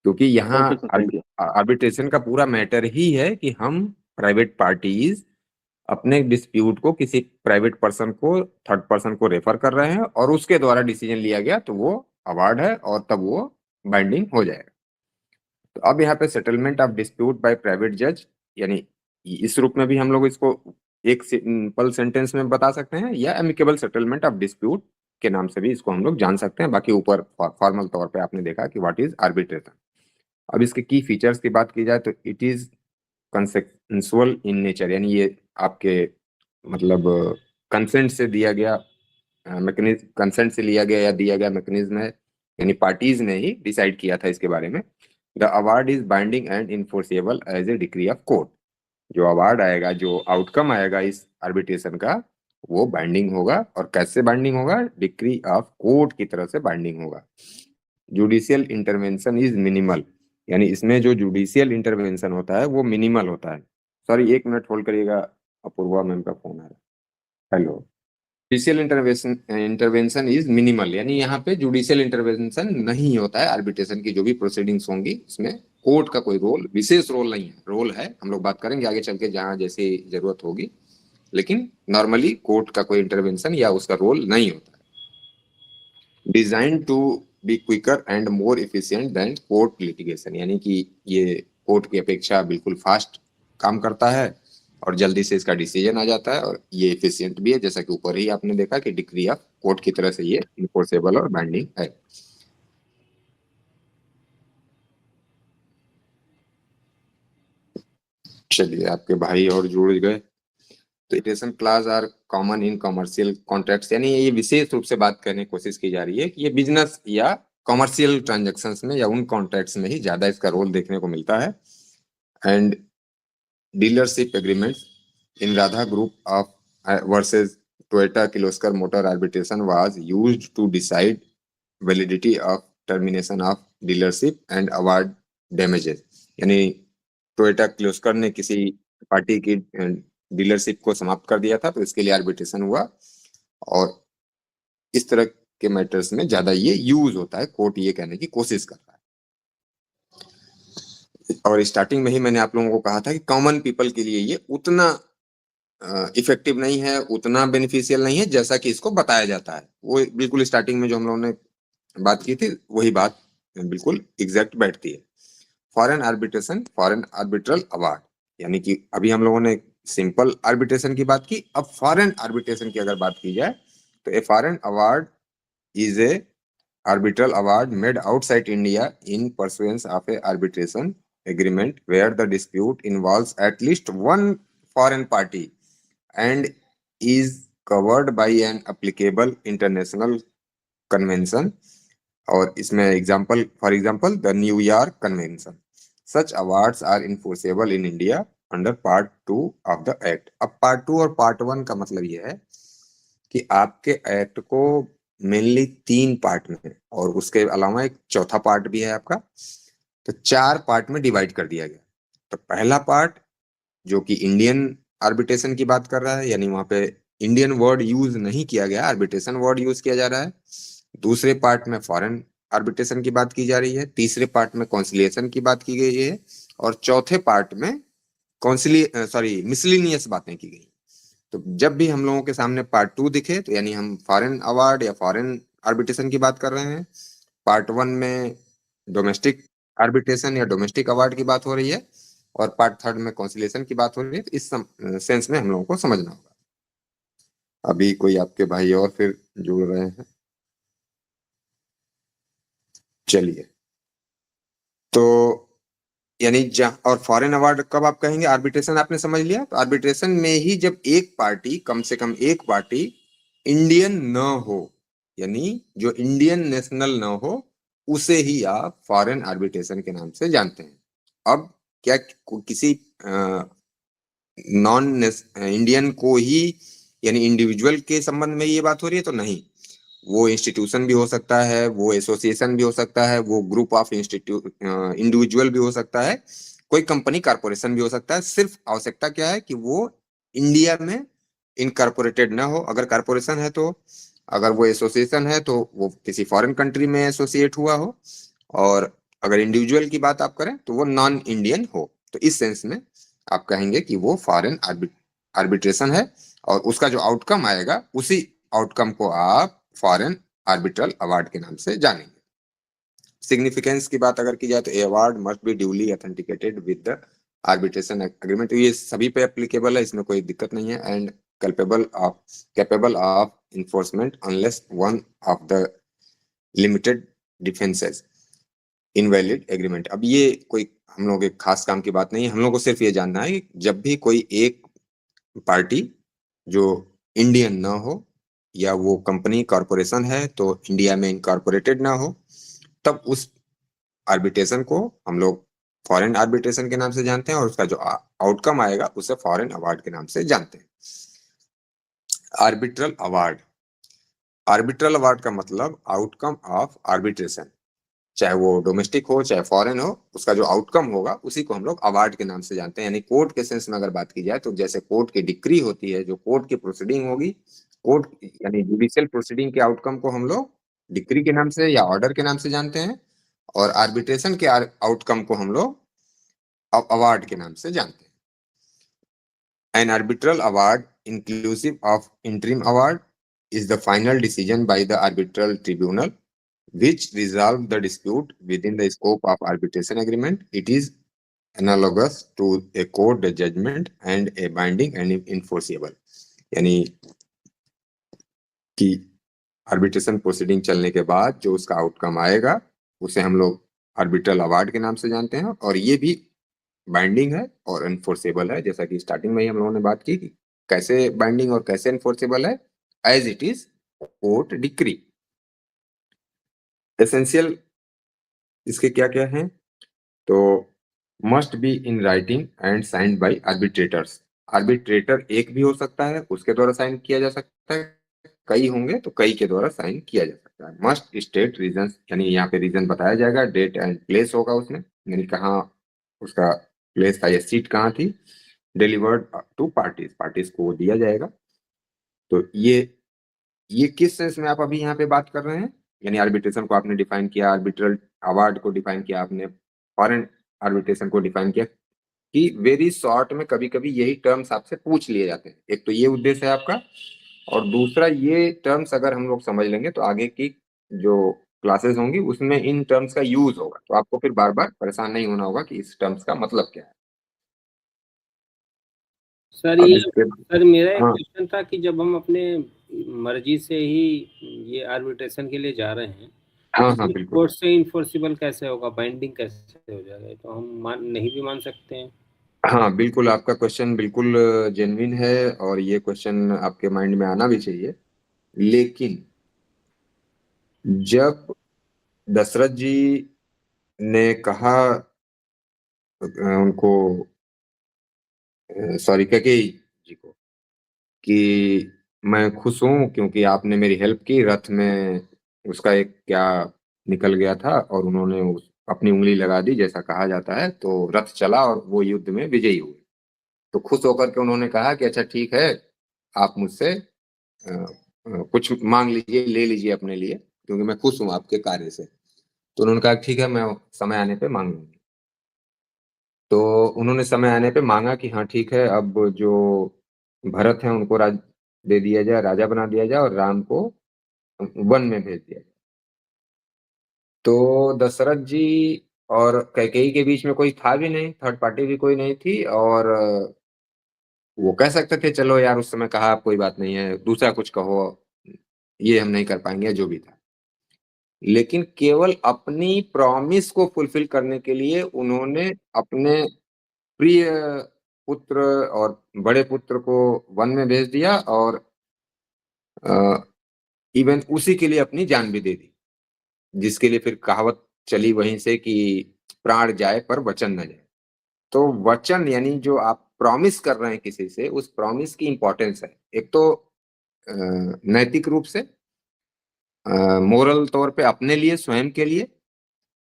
क्योंकि यहाँ okay sir, thank you. Arbitration का पूरा मैटर ही है कि हम प्राइवेट पार्टीज अपने डिस्प्यूट को किसी प्राइवेट पर्सन को, थर्ड पर्सन को रेफर कर रहे हैं और उसके द्वारा डिसीजन लिया गया तो वो अवार्ड है और तब वो बाइंडिंग हो जाएगा। तो अब यहाँ पे settlement of dispute by private जज, यानी इस रूप में भी हम लोग इसको एक सिंपल सेंटेंस में बता सकते हैं, या एमिकेबल सेटलमेंट ऑफ डिस्प्यूट के नाम से भी इसको हम लोग जान सकते हैं। बाकी ऊपर फॉर्मल तौर पे आपने देखा कि व्हाट इज आर्बिट्रेशन। अब इसके की फीचर्स की बात की जाए तो it is consensual in nature, यानी ये आपके मतलब कंसेंट से दिया गया मैकेनिज्म, कंसेंट से लिया गया या दिया गया मैकेनिज्म है, यानी पार्टीज ने ही डिसाइड किया था इसके बारे में। The award is binding and enforceable as a decree of court. जो अवार्ड आएगा, जो आउटकम आएगा इस आर्बिट्रेशन का, वो बाइंडिंग होगा। और कैसे बाइंडिंग होगा? डिक्री ऑफ कोर्ट की तरफ से बाइंडिंग होगा। जुडिशियल इंटरवेंशन इज मिनिमल, यानी इसमें जो जुडिशियल इंटरवेंशन होता है वो मिनिमल होता है। सॉरी, 1 मिनट होल्ड करिएगा, अपूर्वा मैम का फोन आ रहा है। Hello. Judicial intervention is minimal, यानी यहाँ पे जुडिशियल इंटरवेंशन नहीं होता है। आर्बिट्रेशन की जो भी प्रोसीडिंग्स होंगी उसमें कोर्ट का कोई रोल, विशेष रोल नहीं है। रोल है, हम लोग बात करेंगे आगे चल के जहां जैसी जरूरत होगी, लेकिन नॉर्मली कोर्ट का कोई इंटरवेंशन या उसका रोल नहीं होता है। Design to be quicker and more efficient than court litigation, यानी कि ये कोर्ट की अपेक्षा बिल्कुल फास्ट काम करता है और जल्दी से इसका डिसीजन आ जाता है, और ये एफिशिएंट भी है, जैसा कि ऊपर ही आपने देखा कि डिक्री ऑफ कोर्ट की तरह से ये इन्फोर्सेबल और बाइंडिंग है। चलिए, आपके भाई और जुड़ गए। तो इटेशन clause are common in commercial contracts, यानी ये विशेष रूप से बात करने की कोशिश की जा रही है कि ये बिजनेस या कमर्शियल ट्रांजैक्शंस में या उन कॉन्ट्रैक्ट्स में ही ज्यादा इसका रोल देखने को मिलता है। And dealership agreements in Radha group of versus Toyota Kirloskar motor arbitration was used to decide validity of termination of dealership and award damages, यानी टोयोटा किर्लोस्कर ने किसी पार्टी की डीलरशिप को समाप्त कर दिया था, तो इसके लिए आर्बिट्रेशन हुआ। और इस तरह के मैटर्स में ज्यादा ये यूज होता है, कोर्ट ये कहने की कोशिश करता है। और स्टार्टिंग में ही मैंने आप लोगों को कहा था कि कॉमन पीपल के लिए ये उतना इफेक्टिव नहीं है, उतना बेनिफिशियल नहीं है जैसा कि इसको बताया जाता है। वो बिल्कुल स्टार्टिंग में जो हम लोगों ने बात की थी वही बात बिल्कुल एग्जैक्ट बैठती है। Foreign arbitration, foreign arbitral award, यानी कि अभी हम लोगों ने सिंपल आर्बिट्रेशन की बात की, अब फॉरेन आर्बिट्रेशन की अगर बात की जाए तो a foreign award is a arbitral award made outside India in pursuance of a arbitration agreement where the dispute involves at least one foreign party and is covered by an applicable international convention। और इसमें example, for example the New York Convention. Such awards are enforceable in India under part 2 of the act. अब part 2 और part 1 का मतलब यह है कि आपके एक्ट को मेनली 3 पार्ट में, और उसके अलावा एक चौथा पार्ट भी है आपका, तो 4 पार्ट में डिवाइड कर दिया गया। तो पहला पार्ट जो कि इंडियन आर्बिट्रेशन की बात कर रहा है, यानी वहां पे इंडियन वर्ड यूज नहीं किया गया, आर्बिट्रेशन वर्ड यूज किया जा रहा है। दूसरे पार्ट में फॉरेन आर्बिट्रेशन की बात की जा रही है, तीसरे पार्ट में कॉन्सिलिएशन की बात की गई है, और चौथे पार्ट में मिसलिनियस बातें की गई। तो जब भी हम लोगों के सामने पार्ट 2 दिखे तो यानी हम फॉरेन अवार्ड या फॉरेन आर्बिट्रेशन की बात कर रहे हैं। पार्ट 1 में डोमेस्टिक आर्बिट्रेशन या डोमेस्टिक अवार्ड की बात हो रही है, और पार्ट 3 में कॉन्सिलेशन की बात हो रही है। तो इस सेंस में हम लोगों को समझना होगा। अभी कोई आपके भाई और फिर जुड़ रहे हैं, चलिए। तो यानी और फॉरेन अवार्ड कब आप कहेंगे? आर्बिट्रेशन आपने समझ लिया, तो आर्बिट्रेशन में ही जब एक पार्टी, कम से कम एक पार्टी इंडियन न हो, यानी जो इंडियन नेशनल न हो, उसे ही आप फॉरेन आर्बिट्रेशन के नाम से जानते हैं। अब क्या किसी नॉन इंडियन को ही, यानी इंडिविजुअल के संबंध में ये बात हो रही है? तो नहीं, वो इंस्टीट्यूशन भी हो सकता है, वो एसोसिएशन भी हो सकता है, वो ग्रुप ऑफ इंडिविजुअल भी हो सकता है, कोई कंपनी कारपोरेशन भी हो सकता है। सिर्फ आवश्यकता क्या है कि वो इंडिया में इनकॉर्पोरेटेड ना हो। अगर कारपोरेशन है तो, अगर वो एसोसिएशन है तो वो किसी फॉरेन कंट्री में एसोसिएट हुआ हो, और अगर इंडिविजुअल की बात आप करें तो वो नॉन इंडियन हो, तो इस सेंस में आप कहेंगे कि वो फॉरेन आर्बिट्रेशन है, और उसका जो आउटकम आएगा उसी आउटकम को आप फॉरेन आर्बिट्रल अवार्ड के नाम से जानेंगे। सिग्निफिकेंस की बात अगर की जाए तो a award must be duly authenticated with the arbitration agreement, ये सभी पे एप्लीकेबल है, इसमें कोई दिक्कत नहीं है। And capable of enforcement unless one of the limited defences invalid agreement. अब ये कोई हम लोग एक खास काम की बात नहीं है, हम लोग को सिर्फ ये जानना है कि जब भी कोई एक पार्टी जो इंडियन ना हो, या वो कंपनी कॉरपोरेशन है तो इंडिया में इनकॉर्पोरेटेड ना हो, तब उस आर्बिट्रेशन को हम लोग फॉरेन आर्बिट्रेशन के नाम से जानते हैं, और उसका जो आउटकम आएगा उसे फॉरेन अवार्ड के नाम से जानते हैं। आर्बिट्रल अवार्ड, आर्बिट्रल अवार्ड का मतलब आउटकम ऑफ आर्बिट्रेशन, चाहे वो डोमेस्टिक हो चाहे फॉरेन हो, उसका जो आउटकम होगा उसी को हम लोग अवार्ड के नाम से जानते हैं। यानी कोर्ट के सेंस में अगर बात की जाए तो जैसे कोर्ट की डिक्री होती है, जो कोर्ट की प्रोसीडिंग होगी, कोर्ट यानी जुडिशियल प्रोसीडिंग के आउटकम को हम लोग डिक्री के नाम से या ऑर्डर के नाम से जानते हैं, और आर्बिट्रेशन के आउटकम को हम लोग अवार्ड के नाम से जानते हैं। An arbitral award, inclusive of interim award, is the final decision by the arbitral tribunal which resolve the dispute within the scope of arbitration agreement. It is analogous to a court judgment and a binding and enforceable. यानी कि arbitration proceeding चलने के बाद जो उसका outcome आएगा उसे हम लोग आर्बिट्रल अवार्ड के नाम से जानते हैं, और ये भी बाइंडिंग है और एनफोर्सेबल है, जैसा कि स्टार्टिंग में ही हम लोगों ने बात की कि कैसे बाइंडिंग और कैसे एनफोर्सेबल है, as it is court decree. Essential इसके क्या क्या हैं, तो must be in writing and signed by arbitrators. Arbitrator एक भी हो सकता है, उसके द्वारा साइन किया जा सकता है, कई होंगे तो कई के द्वारा साइन किया जा सकता है। मस्ट स्टेट रीजन, यानी यहाँ पे रीजन बताया जाएगा, डेट एंड प्लेस होगा उसमें, यानी कहाँ उसका प्लेस था या सीट कहाँ थी। डिलीवर्ड टू पार्टीज, पार्टीज को दिया जाएगा। तो ये किस सेंस में आप अभी यहाँ पे बात कर रहे हैं, यानी आर्बिट्रेशन को आपने डिफाइन किया, आर्बिट्रल अवार्ड को डिफाइन किया आपने, फॉरेन आर्बिट्रेशन को डिफाइन किया, कि वेरी शॉर्ट में कभी कभी यही टर्म्स आपसे पूछ लिए जाते हैं। एक तो ये उद्देश्य है आपका, और दूसरा ये टर्म्स अगर हम लोग समझ लेंगे तो आगे की जो क्लासेस होंगी उसमें इन टर्म्स का यूज होगा, तो आपको फिर बार बार परेशान नहीं होना होगा कि इस टर्म्स का मतलब क्या है। सर अब ये इसके सर मेरा एक हाँ क्वेश्चन था कि जब हम अपने मर्जी से ही ये आर्बिट्रेशन के लिए जा रहे हैं, हाँ तो हाँ ये बिल्कुल। कोर्ट से इन्फोर्सिबल कैसे होगा, बाइंडिंग कैसे हो जाएगा? ये तो हम नहीं भी मान सकते हैं। हाँ बिल्कुल, आपका क्वेश्चन बिल्कुल जेन्युइन है, और ये क्वेश्चन आपके माइंड में आना भी चाहिए। लेकिन जब दशरथ जी ने कहा उनको, सॉरी कैकेयी जी को, कि मैं खुश हूं क्योंकि आपने मेरी हेल्प की, रथ में उसका एक क्या निकल गया था और उन्होंने अपनी उंगली लगा दी जैसा कहा जाता है, तो रथ चला और वो युद्ध में विजयी हुए। तो खुश होकर के उन्होंने कहा कि अच्छा ठीक है, आप मुझसे कुछ मांग लीजिए, ले लीजिए अपने लिए, क्योंकि मैं खुश हूं आपके कार्य से। तो उन्होंने कहा ठीक है, मैं समय आने पे मांग लूंगी। तो उन्होंने समय आने पे मांगा कि हाँ ठीक है, अब जो भरत है उनको राज दे दिया जाए, राजा बना दिया जाए, और राम को वन में भेज दिया जाए। तो दशरथ जी और कैकेयी के बीच में कोई था भी नहीं, थर्ड पार्टी भी कोई नहीं थी, और वो कह सकते थे चलो यार उस समय कहा, कोई बात नहीं है, दूसरा कुछ कहो, ये हम नहीं कर पाएंगे, जो भी था। लेकिन केवल अपनी प्रॉमिस को फुलफिल करने के लिए उन्होंने अपने प्रिय पुत्र और बड़े पुत्र को वन में भेज दिया, और इवन उसी के लिए अपनी जान भी दे दी, जिसके लिए फिर कहावत चली वहीं से कि प्राण जाए पर वचन न जाए। तो वचन यानी जो आप प्रॉमिस कर रहे हैं किसी से, उस प्रॉमिस की इंपॉर्टेंस है। एक तो नैतिक रूप से, मोरल तौर पे अपने लिए, स्वयं के लिए,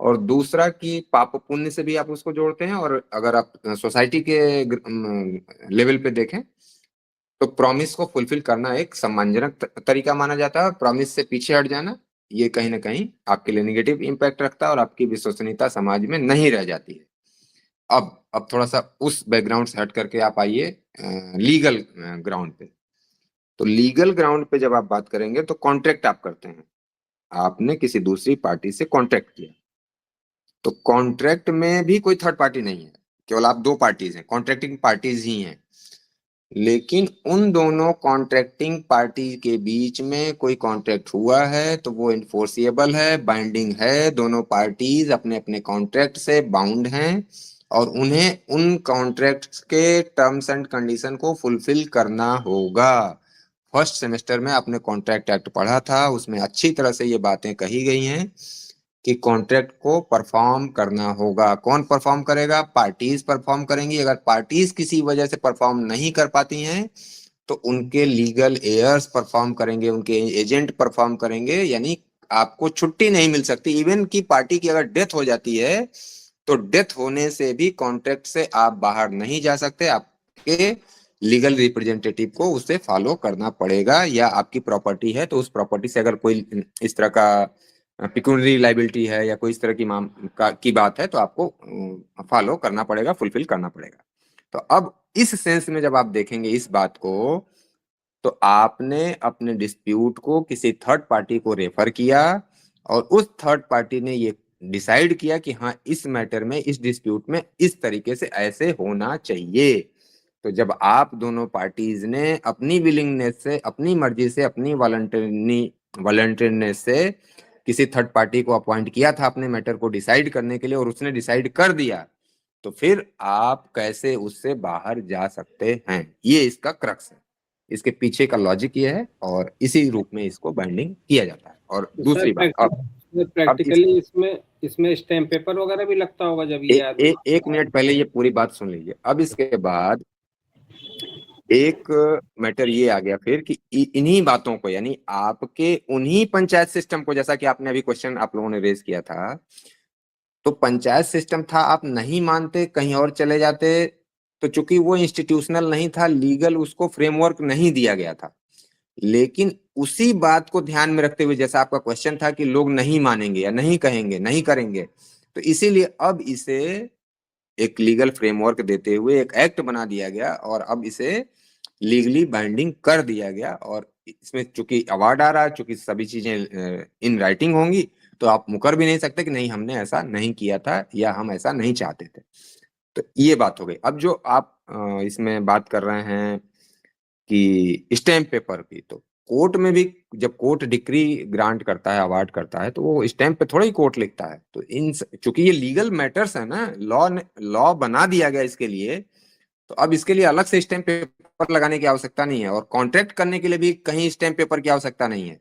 और दूसरा कि पाप पुण्य से भी आप उसको जोड़ते हैं, और अगर आप सोसाइटी के लेवल पे देखें तो प्रॉमिस को फुलफिल करना एक सम्मानजनक तरीका माना जाता है, और प्रॉमिस से पीछे हट जाना ये कहीं ना कहीं आपके लिए नेगेटिव इम्पैक्ट रखता है और आपकी विश्वसनीयता समाज में नहीं रह जाती है। अब थोड़ा सा उस बैकग्राउंड से हट करके आप आइए लीगल ग्राउंड पे। तो लीगल ग्राउंड पे जब आप बात करेंगे तो कॉन्ट्रैक्ट आप करते हैं, आपने किसी दूसरी पार्टी से कॉन्ट्रैक्ट किया, तो कॉन्ट्रैक्ट में भी कोई थर्ड पार्टी नहीं है, केवल आप दो पार्टीज हैं, कॉन्ट्रैक्टिंग पार्टीज ही हैं। लेकिन उन दोनों कॉन्ट्रैक्टिंग पार्टी के बीच में कोई कॉन्ट्रैक्ट हुआ है तो वो इन्फोर्सिएबल है, बाइंडिंग है, दोनों पार्टीज अपने अपने कॉन्ट्रैक्ट से बाउंड हैं और उन्हें उन कॉन्ट्रैक्ट के टर्म्स एंड कंडीशन को फुलफिल करना होगा। फर्स्ट सेमेस्टर में आपने कॉन्ट्रैक्ट एक्ट पढ़ा था, उसमें अच्छी तरह से ये बातें कही गई हैं कि कॉन्ट्रैक्ट को परफॉर्म करना होगा। कौन परफॉर्म करेगा? पार्टीज परफॉर्म करेंगी। अगर पार्टीज किसी वजह से परफॉर्म नहीं कर पाती हैं तो उनके लीगल एयर्स परफॉर्म करेंगे, उनके एजेंट परफॉर्म करेंगे, यानी आपको छुट्टी नहीं मिल सकती। इवन की पार्टी की अगर डेथ हो जाती है तो डेथ होने से भी कॉन्ट्रैक्ट से आप बाहर नहीं जा सकते, आपके लीगल रिप्रेजेंटेटिव को उसे फॉलो करना पड़ेगा। या आपकी प्रॉपर्टी है तो उस प्रॉपर्टी से अगर कोई इस तरह का पिक्यूनरी लाइबिलिटी है या कोई इस तरह की बात है तो आपको फॉलो करना पड़ेगा, फुलफिल करना पड़ेगा। तो अब इस सेंस में जब आप देखेंगे इस बात को, तो आपने अपने डिस्प्यूट को किसी थर्ड पार्टी को रेफर किया और उस थर्ड पार्टी ने ये डिसाइड किया कि हाँ इस मैटर में, इस डिस्प्यूट में इस तरीके से ऐसे होना चाहिए। तो जब आप दोनों पार्टीज ने अपनी विलिंगनेस से, अपनी मर्जी से, अपनी वॉलंटियरनेस से किसी थर्ड पार्टी को अपॉइंट किया था अपने मैटर को डिसाइड करने के लिए और उसने डिसाइड कर दिया, तो फिर आप कैसे उससे बाहर जा सकते हैं? ये इसका क्रक्स है, इसके पीछे का लॉजिक ये है और इसी रूप में इसको बाइंडिंग किया जाता है। और तो दूसरी बात, अब प्रैक्टिकली इसमें स्टैम्प पेपर वगैरह भी लगता होगा जब ये एक मिनट पहले ये पूरी बात सुन लीजिए। अब इसके बाद एक मैटर ये आ गया फिर कि इन्हीं बातों को, यानी आपके उन्हीं पंचायत सिस्टम को, जैसा कि आपने अभी क्वेश्चन आप लोगों ने रेज किया था, तो पंचायत सिस्टम था, आप नहीं मानते, कहीं और चले जाते, तो चूंकि वो इंस्टीट्यूशनल नहीं था, लीगल उसको फ्रेमवर्क नहीं दिया गया था। लेकिन उसी बात को ध्यान में रखते हुए, जैसा आपका क्वेश्चन था कि लोग नहीं मानेंगे या नहीं कहेंगे, नहीं करेंगे, तो इसीलिए अब इसे एक लीगल फ्रेमवर्क देते हुए एक एक्ट बना दिया गया और अब इसे लीगली बाइंडिंग कर दिया गया। और इसमें चूंकि अवार्ड आ रहा है, चूंकि सभी चीजें इन राइटिंग होंगी, तो आप मुकर भी नहीं सकते कि नहीं हमने ऐसा नहीं किया था या हम ऐसा नहीं चाहते थे। तो ये बात हो गई। अब जो आप इसमें बात कर रहे हैं कि स्टैम्प पेपर की, तो कोर्ट में भी जब कोर्ट डिक्री ग्रांट करता है, अवार्ड करता है, तो वो स्टैम्प पे थोड़ा ही कोर्ट लिखता है। तो इन चूंकि ये लीगल मैटर्स है ना, लॉ बना दिया गया इसके लिए, तो अब इसके लिए अलग से स्टैम्प पेपर लगाने की आवश्यकता नहीं है और कॉन्ट्रैक्ट करने के लिए भी कहीं स्टैम्प पेपर की आवश्यकता नहीं है।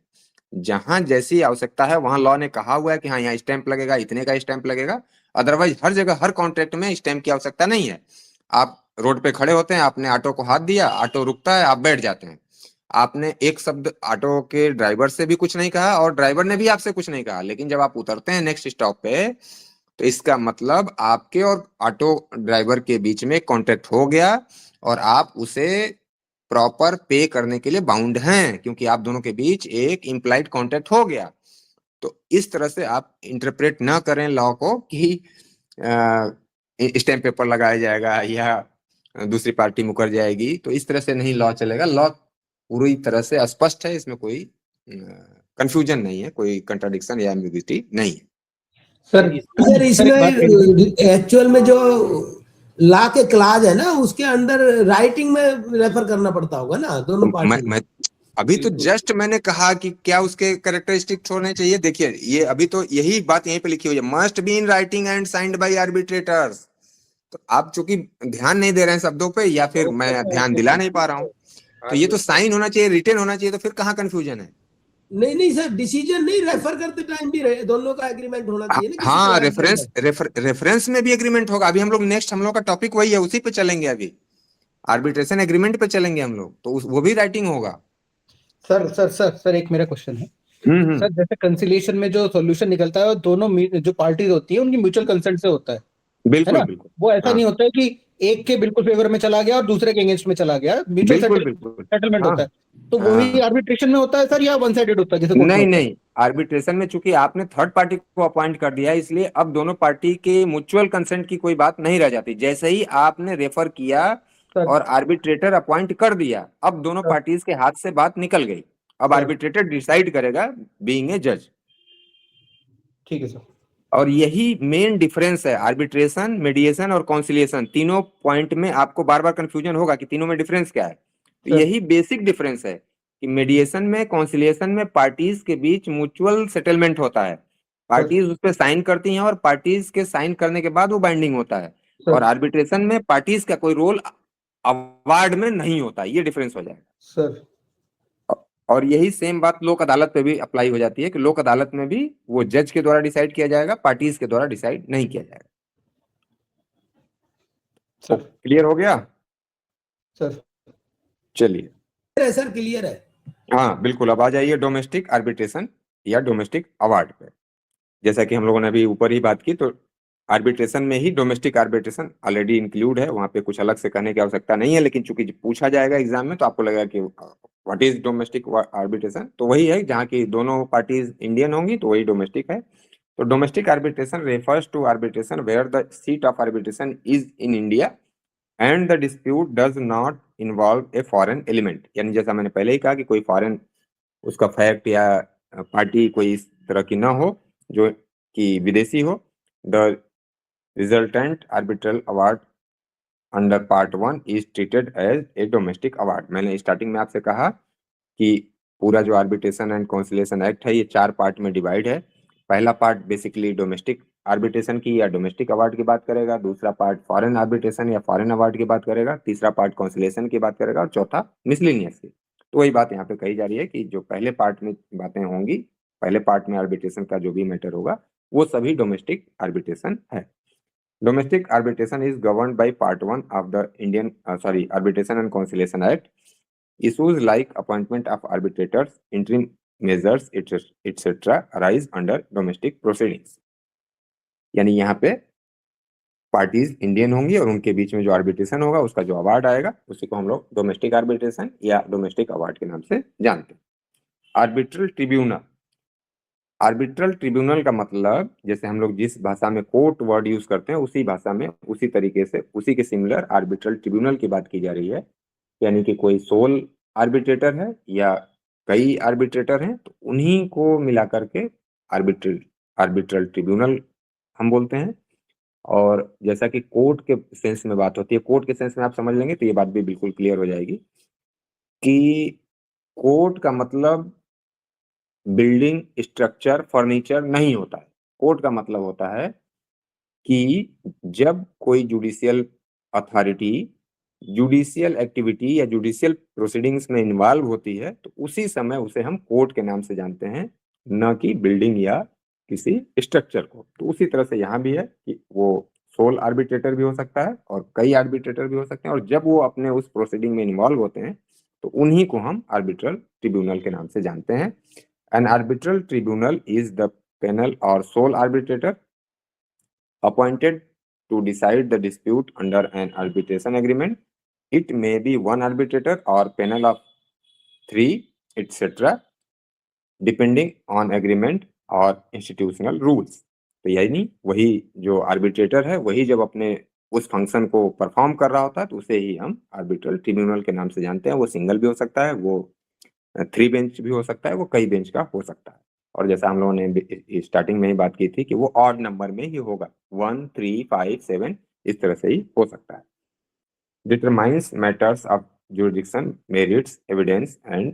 जहां जैसी आवश्यकता है वहां लॉ ने कहा हुआ है कि हाँ यहाँ स्टैंप लगेगा, इतने का स्टैंप लगेगा। अदरवाइज हर जगह हर कॉन्ट्रैक्ट में स्टैंप की आवश्यकता नहीं है। आप रोड पे खड़े होते हैं, आपने ऑटो को हाथ दिया, ऑटो रुकता है, आप बैठ जाते हैं, आपने एक शब्द ऑटो के ड्राइवर से भी कुछ नहीं कहा और ड्राइवर ने भी आपसे कुछ नहीं कहा, लेकिन जब आप उतरते हैं नेक्स्ट स्टॉप पे, तो इसका मतलब आपके और ऑटो ड्राइवर के बीच में कॉन्ट्रैक्ट हो गया और आप उसे प्रॉपर पे करने के लिए बाउंड हैं, क्योंकि आप दोनों के बीच एक इम्प्लाइड कॉन्ट्रैक्ट हो गया। तो इस तरह से आप इंटरप्रेट ना करें लॉ को कि स्टैम्प पेपर लगाया जाएगा या दूसरी पार्टी मुकर जाएगी, तो इस तरह से नहीं लॉ चलेगा। लॉ पूरी तरह से स्पष्ट है, इसमें कोई कंफ्यूजन नहीं है, कोई कंट्राडिक्शन या एम्बिग्युइटी नहीं है। सर इसमें एक्चुअल में जो लॉ के क्लाज है ना, उसके अंदर राइटिंग में रेफर करना पड़ता होगा ना दोनों पार्टी। अभी तो जस्ट मैंने कहा कि क्या उसके कैरेक्टरिस्टिक्स होने चाहिए। देखिए ये अभी तो यही बात यहीं पे लिखी हुई है, must be in writing and signed by arbitrators. तो आप चूंकि ध्यान नहीं दे रहे हैं शब्दों पे, या फिर मैं ध्यान दिला नहीं पा रहा हूँ, तो ये तो साइन होना चाहिए, रिटेन होना चाहिए, तो फिर कहाँ कंफ्यूजन है? नहीं सर, डिसीजन नहीं, रेफर करते टाइम भी दोनों का एग्रीमेंट होना चाहिए ना। हाँ, रेफरेंस में भी एग्रीमेंट होगा। अभी हम लोग नेक्स्ट, हम लोग का टॉपिक वही है, उसी पे चलेंगे, अभी आर्बिट्रेशन एग्रीमेंट पे चलेंगे हम लोग, तो वो भी राइटिंग होगा। सर एक मेरा क्वेश्चन है। सर जैसे कंसिलिएशन में जो सॉल्यूशन निकलता है वो दोनों जो पार्टीज होती है उनकी म्यूचुअल कंसेंट से होता है बिल्कुल ना? बिल्कुल। वो ऐसा नहीं होता है कि एक के बिल्कुल फेवर में चला गया और दूसरे के अगेंस्ट में चला गया, म्यूचुअल बिल्कुल बिल्कुल सेटलमेंट हाँ होता है, तो वही हाँ आर्बिट्रेशन में होता है सर, या वन साइडेड होता है जैसे कोर्ट में नहीं होता है? नहीं, आर्बिट्रेशन में चूंकि आपने थर्ड पार्टी को अपॉइंट कर दिया है, इसलिए अब दोनों पार्टी के म्यूचुअल कंसेंट की कोई बात नहीं रह जाती। जैसे ही आपने रेफर किया सर और आर्बिट्रेटर अपॉइंट कर दिया, अब दोनों सर पार्टीज के हाथ से बात निकल गई। अब सर आर्बिट्रेटर डिसाइड करेगा बीइंग ए जज। ठीक है सर। और यही मेन डिफरेंस है आर्बिट्रेशन, मीडिएशन और कॉन्सिलिएशन। तीनों पॉइंट में आपको बार बार कंफ्यूजन होगा कि तीनों में डिफरेंस क्या है। तो सर यही बेसिक डिफरेंस है कि मीडिएशन में, कॉन्सिलिएशन में पार्टीज के बीच म्यूचुअल सेटलमेंट होता है, पार्टीज उस पर साइन करती हैं और पार्टीज के साइन करने के बाद वो बाइंडिंग होता है। सर और आर्बिट्रेशन में पार्टीज का कोई रोल अवार्ड में नहीं होता। ये डिफरेंस हो जाएगा। सर और यही सेम बात लोक अदालत पे भी अप्लाई हो जाती है कि लोक अदालत में भी वो जज के द्वारा डिसाइड किया जाएगा, पार्टीज के द्वारा डिसाइड नहीं किया जाएगा। तो सर क्लियर हो गया? सर चलिए, सर क्लियर है। हाँ बिल्कुल। अब आ जाइए डोमेस्टिक आर्बिट्रेशन या डोमेस्टिक अवार्ड पे। जैसा कि हम लोगों ने अभी ऊपर ही बात की, तो आर्बिट्रेशन में ही डोमेस्टिक आर्बिट्रेशन ऑलरेडी इंक्लूड है, वहां पे कुछ अलग से कहने की आवश्यकता नहीं है। लेकिन चूंकि पूछा जाएगा एग्जाम में तो आपको लगेगा कि व्हाट इज डोमेस्टिक आर्बिट्रेशन, तो वही है जहाँ की दोनों पार्टीज इंडियन होंगी, तो वही डोमेस्टिक है। तो domestic arbitration refers to arbitration where the seat of arbitration is in India and the dispute does not involve a foreign element. यानी जैसा मैंने पहले ही कहा कि कोई फॉरेन उसका फैक्ट या पार्टी कोई इस तरह की ना हो जो कि विदेशी हो। The resultant arbitral award under part 1 is treated as a domestic award. मैंने स्टार्टिंग में आपसे कहा कि पूरा जो आर्बिट्रेशन एंड कॉन्सिलिएशन एक्ट है ये 4 पार्ट में डिवाइड है। पहला पार्ट बेसिकली डोमेस्टिक आर्बिट्रेशन की या डोमेस्टिक अवार्ड की बात करेगा, दूसरा पार्ट फॉरेन आर्बिट्रेशन या फॉरेन अवार्ड की बात करेगा, तीसरा पार्ट कॉन्सिलिएशन की बात करेगा और चौथा मिसलेनियस की। तो वही बात यहाँ पे कही जा रही है कि जो पहले पार्ट में बातें होंगी, पहले पार्ट में आर्बिट्रेशन का जो भी मैटर होगा वो सभी डोमेस्टिक आर्बिट्रेशन है। Domestic arbitration is governed by Part 1 of the Arbitration and Conciliation Act. Issues like appointment of arbitrators, interim measures, etc. arise under domestic proceedings. यानी यहाँ पे पार्टीज इंडियन होंगी और उनके बीच में जो आर्बिट्रेशन होगा उसका जो अवार्ड आएगा उसी को हम लोग डोमेस्टिक आर्बिट्रेशन या डोमेस्टिक अवार्ड के नाम से जानते हैं। आर्बिट्रल ट्रिब्यूनल, आर्बिट्रल ट्रिब्यूनल का मतलब जैसे हम लोग जिस भाषा में कोर्ट वर्ड यूज करते हैं उसी भाषा में उसी तरीके से उसी के सिमिलर आर्बिट्रल ट्रिब्यूनल की बात की जा रही है। यानी कि कोई सोल आर्बिट्रेटर है या कई आर्बिट्रेटर हैं तो उन्हीं को मिला करके आर्बिट्रल ट्रिब्यूनल हम बोलते हैं। और जैसा कि कोर्ट के सेंस में बात होती है, कोर्ट के सेंस में आप समझ लेंगे तो ये बात भी बिल्कुल क्लियर हो जाएगी कि कोर्ट का मतलब बिल्डिंग, स्ट्रक्चर, फर्नीचर नहीं होता है। कोर्ट का मतलब होता है कि जब कोई जुडिशियल अथॉरिटी जुडिशियल एक्टिविटी या जुडिशियल प्रोसीडिंग्स में इन्वॉल्व होती है तो उसी समय उसे हम कोर्ट के नाम से जानते हैं, न कि बिल्डिंग या किसी स्ट्रक्चर को। तो उसी तरह से यहाँ भी है कि वो सोल आर्बिट्रेटर भी हो सकता है और कई आर्बिट्रेटर भी हो सकते हैं, और जब वो अपने उस प्रोसीडिंग में इन्वॉल्व होते हैं तो उन्हीं को हम आर्बिट्रल ट्रिब्यूनल के नाम से जानते हैं। An arbitral tribunal is the panel or sole arbitrator appointed to decide the dispute under an arbitration agreement. It may be one arbitrator or panel of 3, etc., depending on agreement or institutional rules. तो यानी वही जो arbitrator है वही जब अपने उस function को परफॉर्म कर रहा होता है तो उसे ही हम आर्बिट्रल ट्रिब्यूनल के नाम से जानते हैं। वो सिंगल भी हो सकता है, वो 3 बेंच भी हो सकता है, वो कई बेंच का हो सकता है। और जैसा हम लोगों ने स्टार्टिंग में ही बात की थी कि वो ऑड नंबर में ही होगा, 1, 3, 5, 7 इस तरह से ही हो सकता है। Determines matters of jurisdiction, merits, evidence and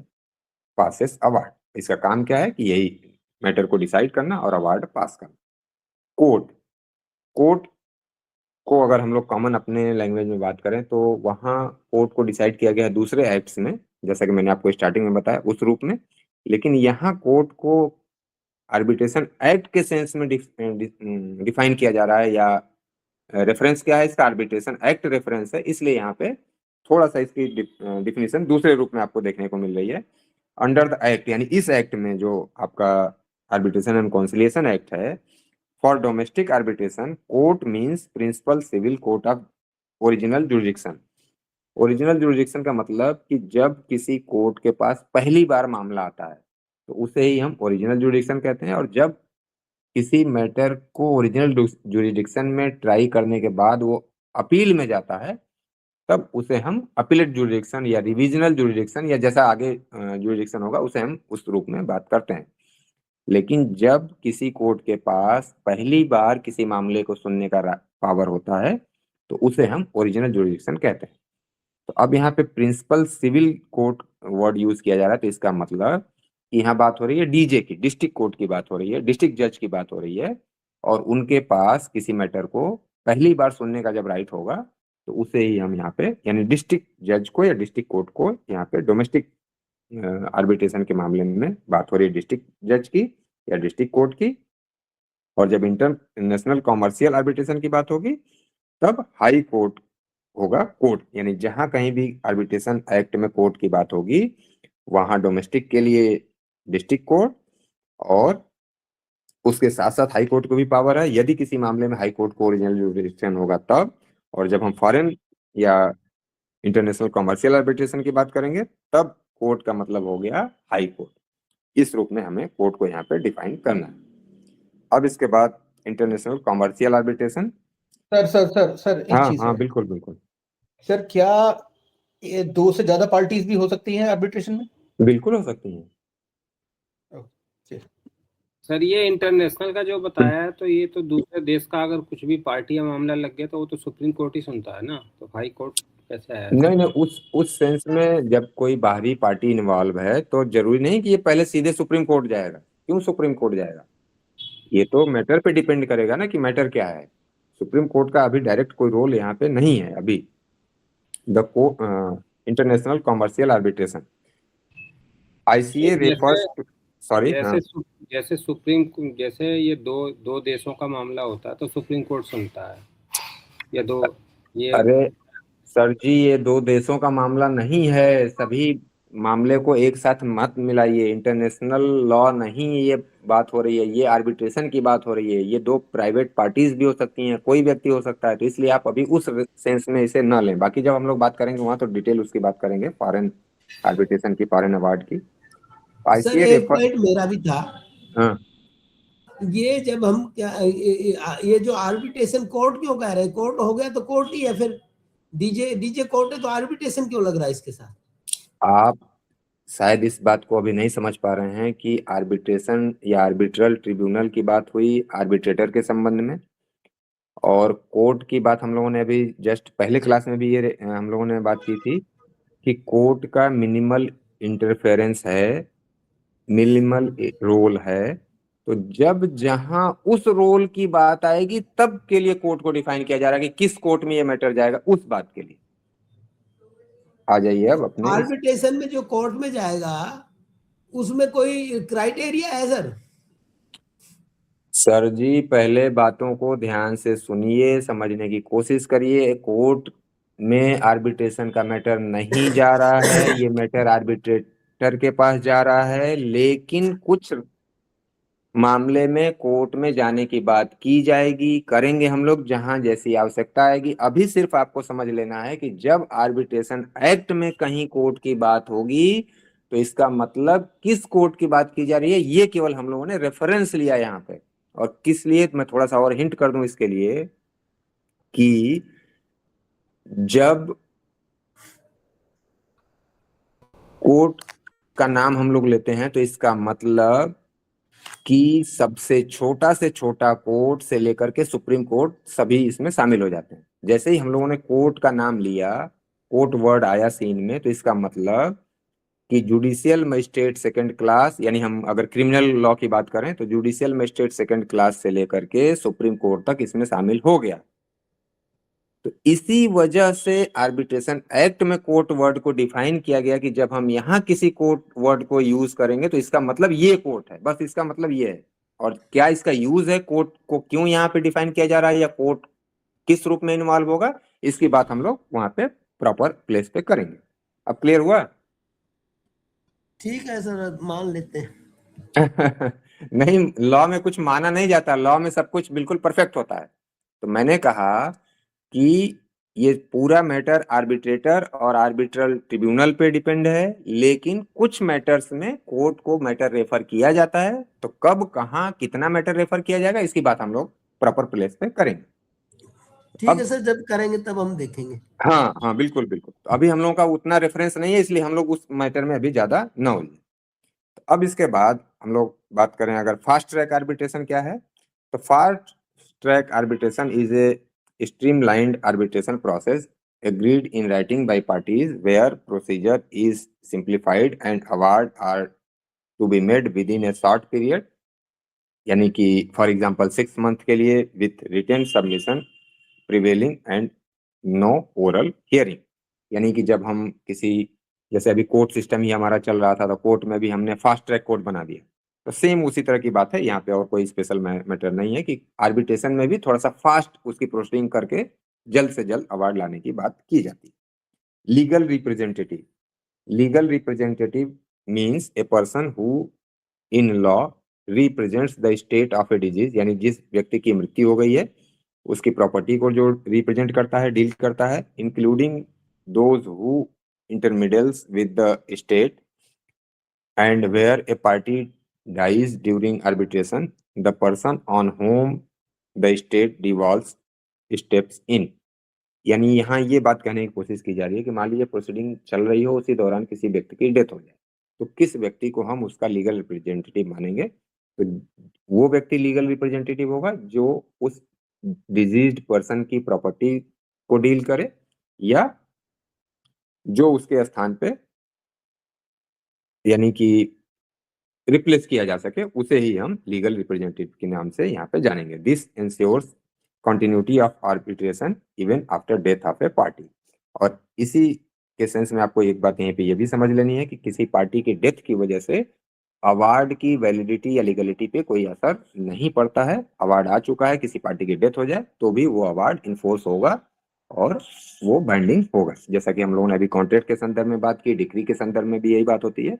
passes award. इसका काम क्या है कि यही मैटर को डिसाइड करना और अवार्ड पास करना। कोर्ट को अगर हम लोग कॉमन अपने लैंग्वेज में बात करें तो वहाँ कोर्ट को डिसाइड किया गया है दूसरे एक्ट्स में, जैसा कि मैंने आपको स्टार्टिंग में बताया उस रूप में। लेकिन यहाँ कोर्ट को आर्बिट्रेशन एक्ट के सेंस में डिफाइन किया जा रहा है, या रेफरेंस क्या है इसका, आर्बिट्रेशन एक्ट रेफरेंस है, इसलिए यहाँ पे थोड़ा सा इसकी डिफिनेशन दूसरे रूप में आपको देखने को मिल रही है। अंडर द एक्ट, यानी इस एक्ट में जो आपका आर्बिट्रेशन एंड कॉन्सिलिएशन एक्ट है, for domestic arbitration court means principal civil court of original jurisdiction. Original jurisdiction का मतलब कि जब किसी कोर्ट के पास पहली बार मामला आता है तो उसे ही हम ओरिजिनल जुरिडिक्शन कहते हैं, और जब किसी मैटर को ओरिजिनल जुरिडिक्शन में ट्राई करने के बाद वो अपील में जाता है तब उसे हम अपीलेट जुरिडिक्शन या रिविजनल जुरिडिक्शन या जैसा आगे जुरिडिक्शन होगा उसे हम उस रूप में बात करते हैं। लेकिन जब किसी कोर्ट के पास पहली बार किसी मामले को सुनने का पावर होता है तो उसे हम ओरिजिनल जुरिडिक्शन कहते हैं। तो अब यहाँ पे principal civil court word use किया जा रहा है, तो इसका मतलब कि यहाँ बात हो रही है डीजे की, डिस्ट्रिक्ट कोर्ट की बात हो रही है, डिस्ट्रिक्ट जज की बात हो रही है, और उनके पास किसी मैटर को पहली बार सुनने का जब राइट होगा तो उसे ही हम यहाँ पे यानी डिस्ट्रिक्ट जज को या डिस्ट्रिक्ट कोर्ट को यहाँ पे डोमेस्टिक आर्बिट्रेशन के मामले में बात हो रही है डिस्ट्रिक्ट जज की या डिस्ट्रिक्ट कोर्ट की। और जब इंटरनेशनल कॉमर्शियल आर्बिट्रेशन की बात होगी तब हाई कोर्ट होगा कोर्ट, यानी जहां कहीं भी आर्बिट्रेशन एक्ट में कोर्ट की बात होगी वहां डोमेस्टिक के लिए डिस्ट्रिक्ट कोर्ट, और उसके साथ साथ हाई कोर्ट को भी पावर है यदि किसी मामले में हाई कोर्ट को ओरिजिनल जुरिडिक्शन होगा तब। और जब हम फॉरेन या इंटरनेशनल कॉमर्शियल आर्बिट्रेशन की बात करेंगे तब कोर्ट का मतलब हो गया हाई कोर्ट। इस रूप में हमें कोर्ट को यहाँ पे डिफाइन करना है। अब इसके बाद इंटरनेशनल कॉमर्शियल आर्बिट्रेशन। सर एक हाँ चीज हाँ है बिल्कुल बिल्कुल सर, क्या ये 2 से ज्यादा पार्टीज भी हो सकती हैं आर्बिट्रेशन में? बिल्कुल हो सकती हैं। सर ये इंटरनेशनल का जो बताया है तो ये तो दूसरे देश का अगर कुछ भी पार्टी या मामला लग गया तो वो तो सुप्रीम कोर्ट ही सुनता है ना, तो हाई कोर्ट कैसे है? नहीं नहीं, उस सेंस में जब कोई बाहरी पार्टी इन्वॉल्व है तो जरूरी नहीं कि ये पहले सीधे सुप्रीम कोर्ट जाएगा। क्यों सुप्रीम कोर्ट जाएगा? ये तो मैटर पे डिपेंड करेगा ना कि मैटर क्या है। सुप्रीम कोर्ट का अभी डायरेक्ट कोई रोल यहाँ पे नहीं है अभी। The international commercial arbitration ICA refers sorry जैसे जैसे ये दो देशों का मामला होता है तो सुप्रीम कोर्ट सुनता है या ये अरे सर जी, ये 2 देशों का मामला नहीं है, सभी मामले को एक साथ मत मिलाइए। इंटरनेशनल लॉ नहीं ये बात हो रही है, ये आर्बिट्रेशन की बात हो रही है। ये 2 प्राइवेट पार्टीज भी हो सकती हैं, कोई व्यक्ति हो सकता है, तो इसलिए आप अभी उस सेंस में इसे न लें। बाकी जब हम लोग बात करेंगे वहां तो डिटेल उसकी बात करेंगे, फॉरेन आर्बिट्रेशन की, फॉरेन अवार्ड की। सर एक पॉइंट मेरा भी था। हाँ ये जब हम क्या ये जो आर्बिट्रेशन कोर्ट क्यों कह रहे हैं? कोर्ट हो गया तो कोर्ट ही है, फिर डीजे कोर्ट है तो आर्बिट्रेशन क्यों लग रहा है इसके साथ? आप शायद इस बात को अभी नहीं समझ पा रहे हैं कि आर्बिट्रेशन या आर्बिट्रल ट्रिब्यूनल की बात हुई आर्बिट्रेटर के संबंध में, और कोर्ट की बात हम लोगों ने अभी जस्ट पहले क्लास में भी ये हम लोगों ने बात की थी कि कोर्ट का मिनिमल इंटरफेरेंस है, मिनिमल रोल है। तो जब जहां उस रोल की बात आएगी तब के लिए कोर्ट को डिफाइन किया जा रहा है कि किस कोर्ट में ये मैटर जाएगा, उस बात के लिए। आ जाइए अब अपने आर्बिट्रेशन में जो कोर्ट में जाएगा उसमें कोई क्राइटेरिया है सर? सर जी, पहले बातों को ध्यान से सुनिए, समझने की कोशिश करिए। कोर्ट में आर्बिट्रेशन का मैटर नहीं जा रहा है, ये मैटर आर्बिट्रेटर के पास जा रहा है। लेकिन कुछ मामले में कोर्ट में जाने की बात की जाएगी, करेंगे हम लोग जहां जैसी आवश्यकता आएगी। अभी सिर्फ आपको समझ लेना है कि जब आर्बिट्रेशन एक्ट में कहीं कोर्ट की बात होगी तो इसका मतलब किस कोर्ट की बात की जा रही है, ये केवल हम लोगों ने रेफरेंस लिया यहाँ पे। और किस लिए, मैं थोड़ा सा और हिंट कर दूं इसके लिए, कि जब कोर्ट का नाम हम लोग लेते हैं तो इसका मतलब कि सबसे छोटा से छोटा कोर्ट से लेकर के सुप्रीम कोर्ट सभी इसमें शामिल हो जाते हैं। जैसे ही हम लोगों ने कोर्ट का नाम लिया, कोर्ट वर्ड आया सीन में, तो इसका मतलब कि जुडिशियल मजिस्ट्रेट सेकंड क्लास, यानी हम अगर क्रिमिनल लॉ की बात करें तो जुडिशियल मजिस्ट्रेट सेकंड क्लास से लेकर के सुप्रीम कोर्ट तक इसमें शामिल हो गया। तो इसी वजह से आर्बिट्रेशन एक्ट में कोर्ट वर्ड को डिफाइन किया गया कि जब हम यहाँ किसी कोर्ट वर्ड को यूज करेंगे तो इसका मतलब ये कोर्ट है, बस इसका मतलब ये है। और क्या इसका यूज है, कोर्ट को क्यों यहाँ पे डिफाइन किया जा रहा है या कोर्ट किस रूप में इन्वॉल्व होगा, इसकी बात हम लोग वहां पे प्रॉपर प्लेस पे करेंगे। अब क्लियर हुआ? ठीक है सर, मान लेते हैं। नहीं, लॉ में कुछ माना नहीं जाता, लॉ में सब कुछ बिल्कुल परफेक्ट होता है। तो मैंने कहा कि ये पूरा मैटर आर्बिट्रेटर और आर्बिट्रल ट्रिब्यूनल पे डिपेंड है, लेकिन कुछ मैटर्स में कोर्ट को मैटर रेफर किया जाता है। तो कब, कहाँ, कितना मैटर रेफर किया जाएगा, इसकी बात हम लोग प्रॉपर प्लेस पे करेंगे। ठीक अब है सर, जब करेंगे तब हम देखेंगे। हाँ हाँ, बिल्कुल बिल्कुल। तो अभी हम लोगों का उतना रेफरेंस नहीं है, इसलिए हम लोग उस मैटर में अभी ज्यादा न हो। तो अब इसके बाद हम लोग बात करें अगर फास्ट ट्रैक आर्बिट्रेशन क्या है, तो fast track arbitration is a streamlined arbitration process agreed in writing by parties where procedure is simplified and award are to be made within a short period, यानी कि फॉर एग्जांपल 6 मंथ के लिए with written submission prevailing and no oral hearing. यानी कि जब हम किसी, जैसे अभी कोर्ट सिस्टम ही हमारा चल रहा था, तो कोर्ट में भी हमने फास्ट ट्रैक कोर्ट बना दिया, तो सेम उसी तरह की बात है यहाँ पे, और कोई स्पेशल मैटर नहीं है कि आर्बिट्रेशन में भी थोड़ा सा फास्ट उसकी प्रोसीडिंग करके जल्द से जल्द अवार्ड लाने की बात की जाती है। Legal representative means a person who in law represents the state of a disease, यानी जिस व्यक्ति की मृत्यु हो गई है उसकी प्रॉपर्टी को जो रिप्रेजेंट करता है, डील करता है, including those who intermediaries with the state, and where a party dies during arbitration the person on whom the state devolves steps in. यानी यहाँ ये बात कहने की कोशिश की जा रही है कि मान लीजिए प्रोसीडिंग चल रही हो, उसी दौरान किसी व्यक्ति की डेथ हो जाए, तो किस व्यक्ति को हम उसका लीगल रिप्रेजेंटेटिव मानेंगे? तो वो व्यक्ति लीगल रिप्रेजेंटेटिव होगा जो उस डिजीज्ड पर्सन की प्रॉपर्टी को डील करे, या जो उसके स्थान पे यानी कि रिप्लेस किया जा सके, उसे ही हम लीगल रिप्रेजेंटेटिव के नाम से यहाँ पे जानेंगे। This ensures continuity of arbitration even after death of a party. और इसी के सेंस में आपको एक बात यहाँ पे ये भी समझ लेनी है कि किसी पार्टी की डेथ की वजह से अवार्ड की वैलिडिटी या लीगलिटी पे कोई असर नहीं पड़ता है। अवार्ड आ चुका है, किसी पार्टी की डेथ हो जाए तो भी वो अवार्ड इन्फोर्स होगा और वो बाइंडिंग होगा। जैसा कि हम लोगों ने अभी कॉन्ट्रैक्ट के संदर्भ में बात की, डिक्री के संदर्भ में भी यही बात होती है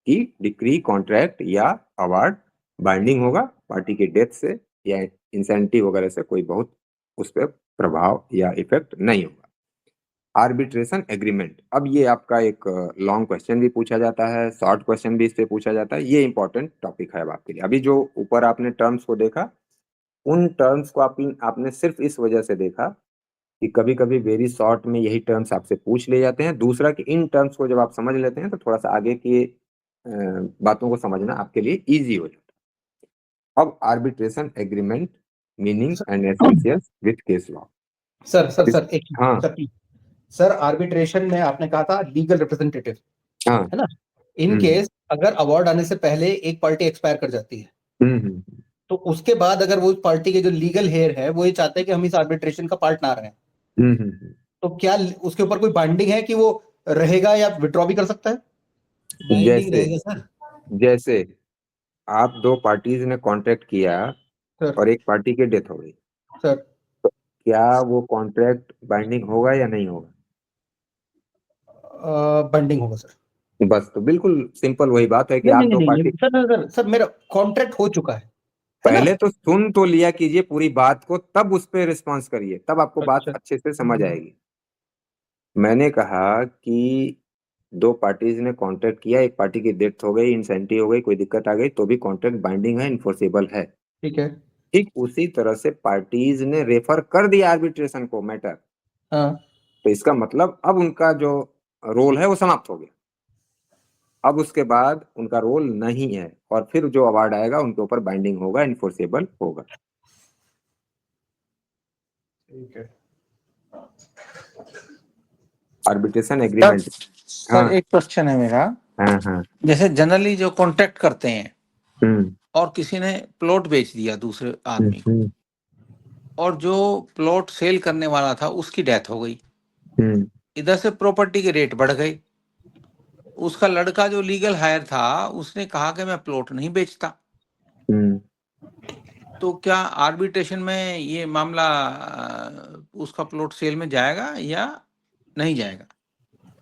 कि डिक्री, कॉन्ट्रैक्ट या अवार्ड बाइंडिंग होगा, पार्टी की डेथ से या इंसेंटिव वगैरह से कोई बहुत उस पर प्रभाव या इफेक्ट नहीं होगा। आर्बिट्रेशन एग्रीमेंट, अब ये आपका एक लॉन्ग क्वेश्चन भी पूछा जाता है, शॉर्ट क्वेश्चन भी इस पे पूछा जाता है। ये इंपॉर्टेंट टॉपिक है अब आपके लिए। अभी जो ऊपर आपने टर्म्स को देखा, उन टर्म्स को आपने सिर्फ इस वजह से देखा कि कभी कभी वेरी शॉर्ट में यही टर्म्स आपसे पूछ ले जाते हैं। दूसरा कि इन टर्म्स को जब आप समझ लेते हैं तो थोड़ा सा आगे की बातों को समझना आपके लिए इजी हो जाता है। अब arbitration agreement meaning and essentials with case law. Sir एक हाँ सर, आर्बिट्रेशन में आपने कहा था लीगल रिप्रेजेंटेटिव, हाँ, है ना? इन केस अगर अवार्ड आने से पहले एक पार्टी एक्सपायर कर जाती है, तो उसके बाद अगर वो पार्टी के जो लीगल हेयर है वो ये चाहते हैं कि हम इस आर्बिट्रेशन का पार्ट ना रहें, तो क्या उसके ऊपर कोई बाइंडिंग है कि वो रहेगा या विड्रॉ भी कर सकता है? बाइंडिंग रहेगा सर। जैसे आप दो पार्टीज ने कॉन्ट्रैक्ट किया सर, और एक पार्टी की डेथ हो गई, सर तो क्या वो कॉन्ट्रैक्ट बाइंडिंग होगा या नहीं होगा? बाइंडिंग होगा सर। बस, तो बिल्कुल सिंपल वही बात है कि आप दो पार्टी। सर मेरा कॉन्ट्रैक्ट हो चुका है। पहले तो सुन तो लिया कीजिए पूरी बात को, तब उस पर रिस्पॉन्स करिए, तब आपको बात अच्छे से समझ आएगी। मैंने कहा कि दो पार्टीज ने कॉन्ट्रैक्ट किया, एक पार्टी की डेथ हो गई, इंसेंटिव हो गई, कोई दिक्कत आ गई, तो भी कॉन्ट्रैक्ट बाइंडिंग है, इन्फोर्सेबल है। ठीक है। ठीक उसी तरह से पार्टीज ने रेफर कर दिया आर्बिट्रेशन को मैटर, तो इसका मतलब अब उनका जो रोल है वो समाप्त हो गया। अब उसके बाद उनका रोल नहीं है, और फिर जो अवार्ड आएगा उनके ऊपर बाइंडिंग होगा, इन्फोर्सेबल होगा। ठीक है। Arbitration agreement. सर एक क्वेश्चन है मेरा। हाँ। जैसे जनरली जो कॉन्ट्रैक्ट करते हैं और किसी ने प्लॉट बेच दिया दूसरे आदमी को, और जो प्लॉट सेल करने वाला था उसकी डेथ हो गई, इधर से प्रॉपर्टी के रेट बढ़ गए, उसका लड़का जो लीगल हायर था उसने कहा कि मैं प्लॉट नहीं बेचता, तो क्या आर्बिट्रेशन में ये मामला उसका प्लॉट सेल में जाएगा या नहीं जाएगा?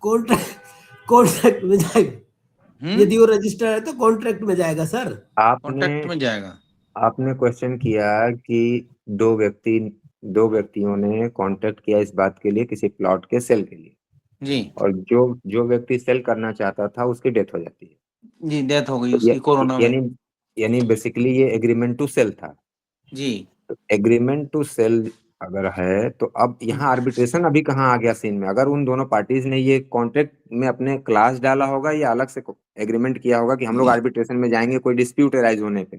कॉन्ट्रैक्ट में जाएगा। यदि वो रजिस्टर है तो कॉन्ट्रैक्ट में जाएगा सर। कॉन्ट्रैक्ट में जाएगा। आपने क्वेश्चन किया कि दो व्यक्ति दो व्यक्तियों ने कांटेक्ट किया इस बात के लिए किसी प्लॉट के सेल के लिए जी और जो व्यक्ति सेल करना चाहता था उसकी डेथ हो जाती है जी, डेथ हो गई तो उसकी कोरोना में। यानी बेसिकली ये एग्रीमेंट टू सेल था। जी एग्रीमेंट टू सेल अगर है तो अब यहाँ आर्बिट्रेशन अभी कहाँ आ गया सीन में? अगर उन दोनों पार्टीज ने ये कॉन्ट्रैक्ट में अपने क्लास डाला होगा या अलग से एग्रीमेंट किया होगा कि हम लोग आर्बिट्रेशन में जाएंगे कोई डिस्प्यूट अराइज होने पे,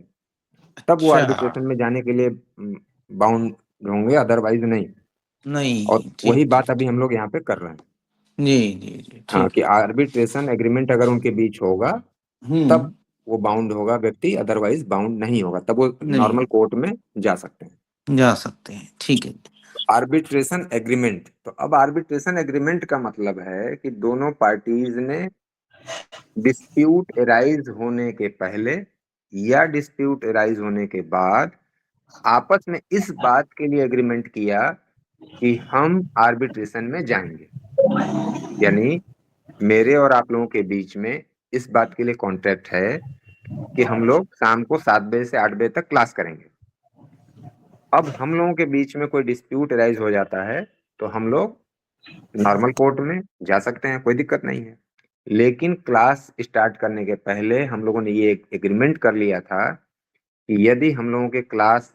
तब वो अच्छा, आर्बिट्रेशन में जाने के लिए बाउंड होंगे, अदरवाइज नहीं। नहीं, और ठीक वही बात ठीक अभी हम लोग यहाँ पे कर रहे हैं। जी जी जी, हाँ, ठीक कि है। आर्बिट्रेशन एग्रीमेंट अगर उनके बीच होगा तब वो बाउंड होगा व्यक्ति, अदरवाइज बाउंड नहीं होगा, तब वो नहीं नॉर्मल कोर्ट में जा सकते हैं। जा सकते हैं, ठीक है। आर्बिट्रेशन एग्रीमेंट, तो अब आर्बिट्रेशन एग्रीमेंट का मतलब है कि दोनों पार्टीज ने डिस्प्यूट अराइज होने के पहले या डिस्प्यूट अराइज होने के बाद आपस में इस बात के लिए एग्रीमेंट किया कि हम आर्बिट्रेशन में जाएंगे। यानी मेरे और आप लोगों के बीच में इस बात के लिए कॉन्ट्रैक्ट है कि हम लोग शाम को 7 बजे से 8 बजे तक क्लास करेंगे। अब हम लोगों के बीच में कोई डिस्प्यूट अराइज हो जाता है तो हम लोग नॉर्मल कोर्ट में जा सकते हैं, कोई दिक्कत नहीं है। लेकिन क्लास स्टार्ट करने के पहले हम लोगों ने ये एग्रीमेंट कर लिया था कि यदि हम लोगों के क्लास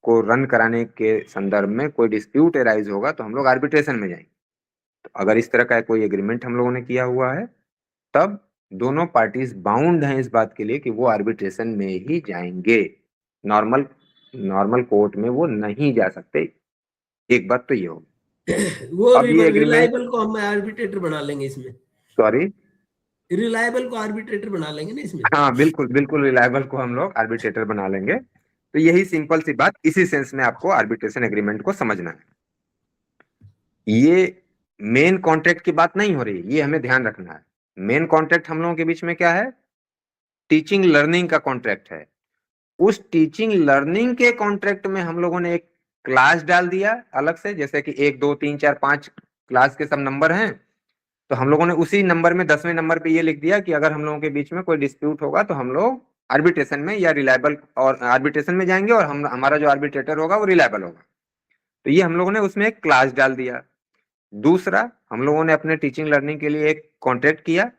को रन कराने के संदर्भ में कोई डिस्प्यूट अराइज होगा तो हम लोग आर्बिट्रेशन में जाएंगे। तो अगर इस तरह का कोई एग्रीमेंट हम लोगों ने किया हुआ है तब दोनों पार्टीज बाउंड हैं इस बात के लिए कि वो आर्बिट्रेशन में ही जाएंगे, नॉर्मल कोर्ट में वो नहीं जा सकते। एक बात तो ये होगी। वो अब ये एग्रीमेंट, रिलायबल को हम आर्बिट्रेटर बना लेंगे इसमें। सॉरी, रिलायबल को आर्बिट्रेटर बना लेंगे ना इसमें। हाँ बिल्कुल बिल्कुल, रिलायबल को हम लोग आर्बिट्रेटर बना लेंगे। तो यही सिंपल सी बात, इसी सेंस में आपको आर्बिट्रेशन एग्रीमेंट को समझना है। ये मेन कॉन्ट्रैक्ट की बात नहीं हो रही, ये हमें ध्यान रखना है। मेन कॉन्ट्रैक्ट हम लोगों के बीच में क्या है? टीचिंग लर्निंग का कॉन्ट्रैक्ट है। उस टीचिंग लर्निंग के कॉन्ट्रैक्ट में हम लोगों ने एक क्लास डाल दिया अलग से, जैसे कि 1 2 3 4 5 क्लास के सब नंबर हैं, तो हम लोगों ने उसी नंबर में 10वें नंबर पे ये लिख दिया कि अगर हम लोगों के बीच में कोई डिस्प्यूट होगा तो हम लोग आर्बिट्रेशन में या रिलायबल और आर्बिट्रेशन में जाएंगे और हमारा जो आर्बिट्रेटर होगा वो रिलायबल होगा। तो ये हम लोगों ने उसमें एक क्लास डाल दिया। दूसरा, हम लोगों ने अपने टीचिंग लर्निंग के लिए एक कॉन्ट्रैक्ट किया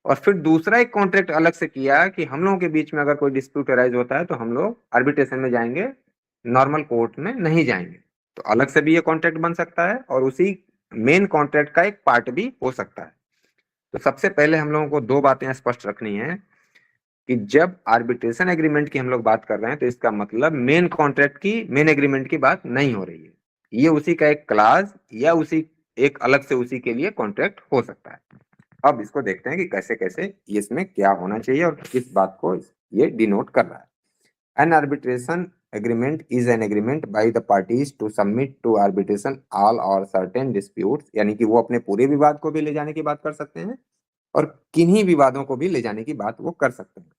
और फिर दूसरा एक कॉन्ट्रैक्ट अलग से किया कि हम लोगों के बीच में अगर कोई डिस्प्यूट अराइज होता है तो हम लोग आर्बिट्रेशन में जाएंगे, नॉर्मल कोर्ट में नहीं जाएंगे। तो अलग से भी ये कॉन्ट्रैक्ट बन सकता है और उसी मेन कॉन्ट्रैक्ट का एक पार्ट भी हो सकता है। तो सबसे पहले हम लोगों को 2 बातें स्पष्ट रखनी है कि जब आर्बिट्रेशन एग्रीमेंट की हम लोग बात कर रहे हैं तो इसका मतलब मेन कॉन्ट्रैक्ट की, मेन एग्रीमेंट की बात नहीं हो रही है। ये उसी का एक क्लास या उसी एक अलग से उसी के लिए कॉन्ट्रैक्ट हो सकता है। अब इसको देखते हैं कि कैसे कैसे इसमें क्या होना चाहिए और किस बात को ये डिनोट कर रहा है। An arbitration agreement is an agreement by the parties to submit to arbitration all or certain disputes, यानी कि वो अपने पूरे विवाद को भी ले जाने की बात कर सकते हैं और किन्हीं विवादों को भी ले जाने की बात वो कर सकते हैं।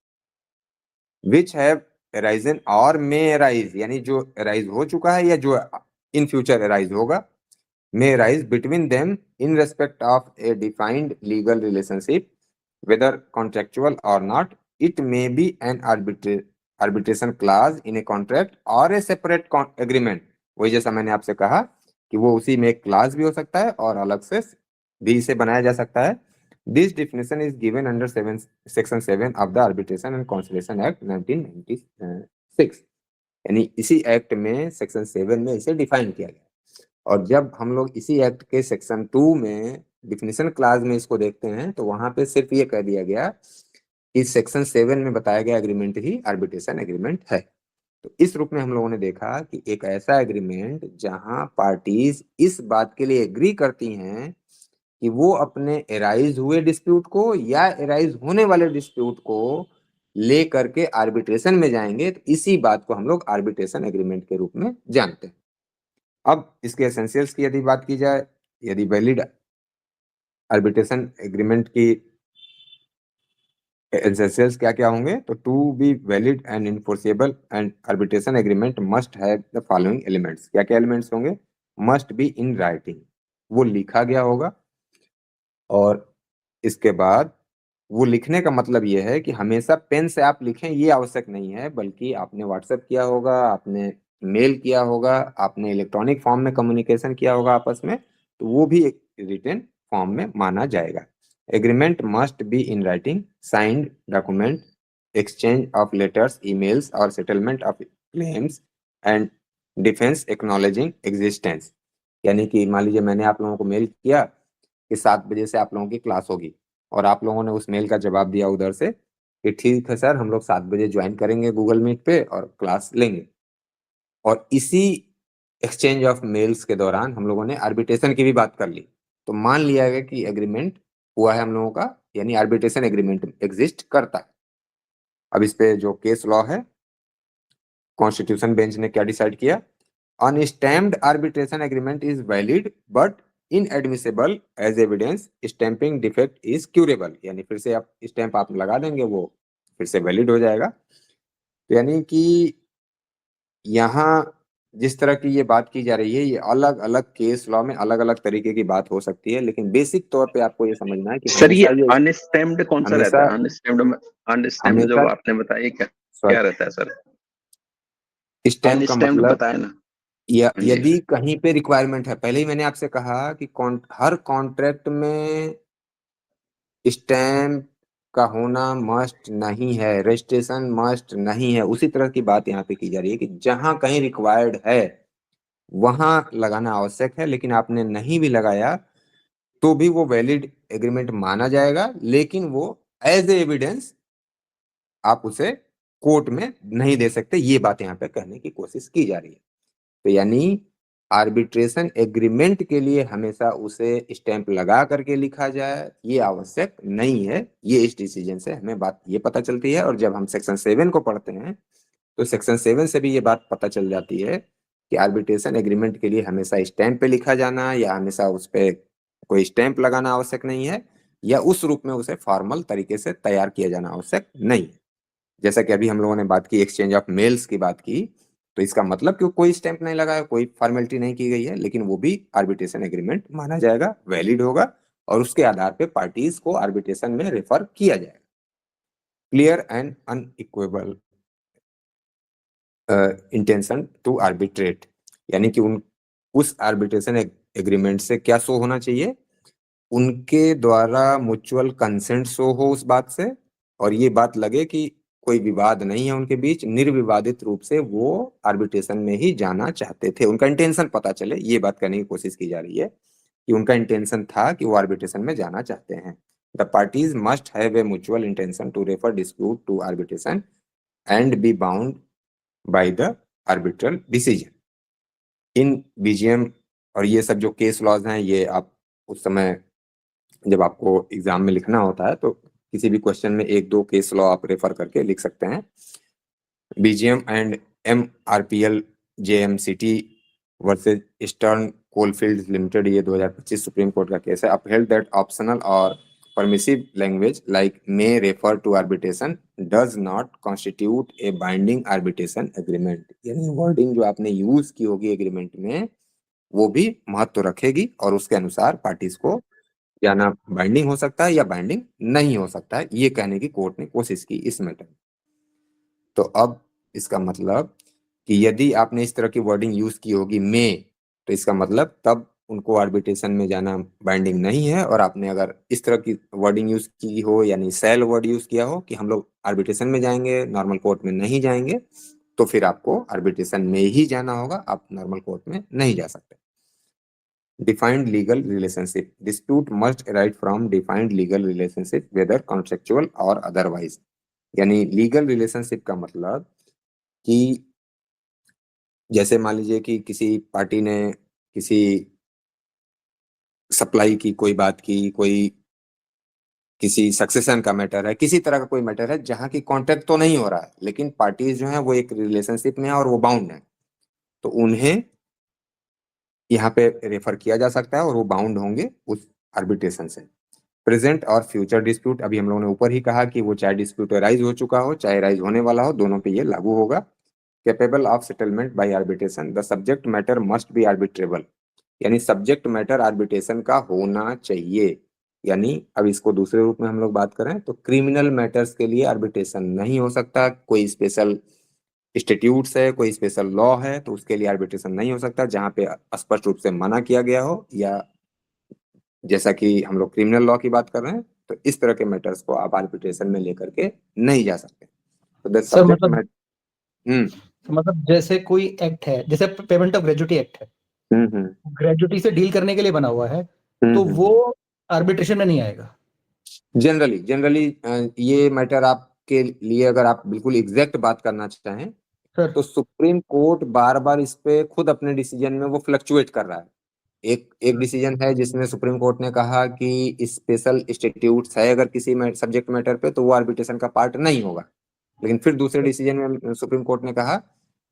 Which have arisen or may arise, यानी जो arise हो चुका है या जो in future arise होगा, may arise between them in respect of a defined legal relationship, whether contractual or not. It may be an arbitration clause in a contract or a separate agreement. वही जैसा मैंने आपसे कहा कि वो उसी में एक क्लास भी हो सकता है और अलग से भी इसे बनाया जा सकता है। This definition is given under section 7 of the Arbitration and Conciliation Act 1996, यानी इसी एक्ट में सेक्शन 7 में इसे डिफाइन किया गया। और जब हम लोग इसी एक्ट के सेक्शन 2 में डिफिनेशन क्लास में इसको देखते हैं तो वहां पे सिर्फ ये कह दिया गया कि सेक्शन 7 में बताया गया एग्रीमेंट ही आर्बिट्रेशन एग्रीमेंट है। तो इस रूप में हम लोगों ने देखा कि एक ऐसा एग्रीमेंट जहां पार्टीज इस बात के लिए एग्री करती हैं कि वो अपने एराइज हुए डिस्प्यूट को या एराइज होने वाले डिस्प्यूट को ले करके आर्बिट्रेशन में जाएंगे, तो इसी बात को हम लोग आर्बिट्रेशन एग्रीमेंट के रूप में जानते हैं। अब इसके एसेंशियल्स की यदि बात की जाए, यदि वैलिड आर्बिट्रेशन एग्रीमेंट की एसेंशियल्स क्या क्या होंगे, तो to be valid and enforceable and arbitration agreement must have the following elements. क्या क्या एलिमेंट्स होंगे? मस्ट बी इन राइटिंग, वो लिखा गया होगा। और इसके बाद वो लिखने का मतलब ये है कि हमेशा पेन से आप लिखें ये आवश्यक नहीं है, बल्कि आपने व्हाट्सएप किया होगा, आपने मेल किया होगा, आपने इलेक्ट्रॉनिक फॉर्म में कम्युनिकेशन किया होगा आपस में, तो वो भी एक रिटन फॉर्म में माना जाएगा। Agreement must be in writing, signed document, exchange of letters, emails or settlement of claims and defense acknowledging existence। यानी कि मान लीजिए मैंने आप लोगों को मेल किया कि 7 बजे से आप लोगों की क्लास होगी, और आप लोगों ने उस मेल का जवाब दिया उधर से कि ठीक है सर, हम लोग 7 बजे ज्वाइन करेंगे गूगल मीट पे और क्लास लेंगे। और इसी एक्सचेंज ऑफ मेल्स के दौरान हम लोगों ने आर्बिट्रेशन की भी बात कर ली, तो मान लिया गया कि एग्रीमेंट हुआ है हम लोगों का, यानी आर्बिट्रेशन एग्रीमेंट एग्जिस्ट करता है। अब इस पे जो केस लॉ है, कॉन्स्टिट्यूशन बेंच ने क्या डिसाइड किया, unstamped arbitration agreement is valid but inadmissible as evidence, stamping defect is curable. यानी फिर से आप स्टैंप आप लगा देंगे, वो फिर से वैलिड हो जाएगा। तो यानी कि यहाँ जिस तरह की ये बात की जा रही है, ये अलग अलग केस लॉ में अलग अलग तरीके की बात हो सकती है, लेकिन बेसिक तौर पे आपको ये समझना है कि सर ये हमेशा अनस्टैम्प्ड कौन सा रहता है? अनस्टैम्प्ड जो हमेशा आपने बताया क्या रहता है सर? स्टैम्प का अनस्टैम्प्ड मतलब बताया ना। जी। यदि कहीं पे रिक्वायरमेंट है, पहले ही मैंने आपसे कहा कि हर कॉन्ट्रैक्ट में स्टैम्प का होना मस्ट नहीं है, रजिस्ट्रेशन मस्ट नहीं है। उसी तरह की बात यहाँ पे की जा रही है कि जहां कहीं रिक्वायर्ड है वहां लगाना आवश्यक है, लेकिन आपने नहीं भी लगाया तो भी वो वैलिड एग्रीमेंट माना जाएगा, लेकिन वो एज ए एविडेंस आप उसे कोर्ट में नहीं दे सकते। ये बात यहाँ पे कहने की कोशिश की जा रही है। तो यानी आर्बिट्रेशन एग्रीमेंट के लिए हमेशा उसे स्टैंप लगा करके लिखा जाए, ये आवश्यक नहीं है। ये इस डिसीजन से हमें बात ये पता चलती है। और जब हम सेक्शन 7 को पढ़ते हैं तो सेक्शन 7 से भी ये बात पता चल जाती है कि आर्बिट्रेशन एग्रीमेंट के लिए हमेशा स्टैंप पे लिखा जाना या हमेशा उस पर कोई स्टैंप लगाना आवश्यक नहीं है, या उस रूप में उसे फॉर्मल तरीके से तैयार किया जाना आवश्यक नहीं है। जैसा कि अभी हम लोगों ने बात की एक्सचेंज ऑफ मेल्स की बात की, तो इसका मतलब कि कोई स्टैंप नहीं लगाया, कोई फॉर्मेलिटी नहीं की गई है, लेकिन वो भी आर्बिट्रेशन एग्रीमेंट माना जाएगा, वैलिड होगा, और उसके आधार पे पार्टीज को आर्बिट्रेशन में रेफर किया जाएगा। Clear and unequivocal intention to arbitrate, यानी कि उस आर्बिट्रेशन एग्रीमेंट से क्या शो होना चाहिए, उनके द्वारा म्यूचुअल कंसेंट शो हो उस बात से, और ये बात लगे कि कोई विवाद नहीं है उनके बीच, निर्विवादित रूप से वो आर्बिट्रेशन में ही जाना चाहते थे, उनका इंटेंशन पता चले। ये बात करने की कोशिश की जा रही है कि उनका इंटेंशन था कि वो आर्बिट्रेशन में जाना चाहते हैं। The parties must have a mutual intention to refer dispute to arbitration and be bound by the arbitral decision in BGM. और ये सब जो केस लॉज हैं, ये आप उस समय जब आपको एग्जाम में लिखना होता है तो किसी भी क्वेश्चन में 1-2 केस लॉ आप रेफर करके लिख सकते हैं। BGM and MRPL JMCT versus Eastern Coalfields Limited, ये 2025 सुप्रीम कोर्ट का केस है। अपहेल्ड दैट ऑप्शनल और permissive language like may refer to arbitration does not constitute a binding arbitration agreement. यानी वर्डिंग जो आपने यूज की होगी एग्रीमेंट में वो भी महत्व रखेगी, और उसके अनुसार पार्टीज को या ना बाइंडिंग हो सकता है या बाइंडिंग नहीं हो सकता है, ये कहने की कोर्ट ने कोशिश की इस मैटर में। तो अब इसका मतलब कि यदि आपने इस तरह की वर्डिंग यूज की होगी में, तो इसका मतलब तब उनको आर्बिट्रेशन में जाना बाइंडिंग नहीं है। और आपने अगर इस तरह की वर्डिंग यूज की हो, यानी सेल वर्ड यूज किया हो कि हम लोग आर्बिट्रेशन में जाएंगे, नॉर्मल कोर्ट में नहीं जाएंगे, तो फिर आपको आर्बिट्रेशन में ही जाना होगा, आप नॉर्मल कोर्ट में नहीं जा सकते। Defined legal relationship. Dispute must arise from defined legal relationship, whether contractual or otherwise. यानी लीगल रिलेशनशिप का मतलब कि जैसे मान लीजिए कि किसी पार्टी ने किसी सप्लाई की कोई बात की, कोई किसी सक्सेशन का मैटर है, किसी तरह का कोई मैटर है जहां की कॉन्ट्रैक्ट तो नहीं हो रहा है, लेकिन पार्टीज जो है वो एक रिलेशनशिप में है और वो बाउंड है, तो उन्हें यहाँ पे रेफर किया जा सकता है और वो बाउंड होंगे उस आर्बिट्रेशन से। प्रेजेंट और फ्यूचर डिस्प्यूट, अभी हम लोगों ने ऊपर ही कहा कि वो चाहे डिस्प्यूट राइज हो चुका हो चाहे राइज होने वाला हो, दोनों पे ये लागू होगा। Capable of settlement by arbitration, the subject matter must be arbitrable, यानी सब्जेक्ट मैटर आर्बिट्रेशन का होना चाहिए। यानी अब इसको दूसरे रूप में हम लोग बात करें तो क्रिमिनल मैटर्स के लिए आर्बिट्रेशन नहीं हो सकता, कोई स्पेशल स्टैट्यूट्स है, कोई स्पेशल लॉ है, तो उसके लिए आर्बिट्रेशन नहीं हो सकता जहां पे स्पष्ट रूप से मना किया गया हो, या जैसा कि हम लोग क्रिमिनल लॉ की बात कर रहे हैं, तो इस तरह के मैटर्स को आप आर्बिट्रेशन में लेकर के नहीं जा सकते। तो द सर सब्जेक्ट मतलब जैसे कोई एक्ट है, जैसे पेमेंट ऑफ ग्रेजुटी एक्ट है, ग्रेजुटी से डील करने के लिए बना हुआ है, तो वो आर्बिट्रेशन में नहीं आएगा। जनरली ये मैटर आपके लिए, अगर आप बिल्कुल एग्जैक्ट बात करना चाहें, तो सुप्रीम कोर्ट बार बार इस पे खुद अपने डिसीजन में वो फ्लक्चुएट कर रहा है। एक डिसीजन है जिसमें सुप्रीम कोर्ट ने कहा कि स्पेशल स्टैट्यूट्स है अगर किसी सब्जेक्ट मैटर पे, तो वो आर्बिट्रेशन का पार्ट नहीं होगा। लेकिन फिर दूसरे डिसीजन में सुप्रीम कोर्ट ने कहा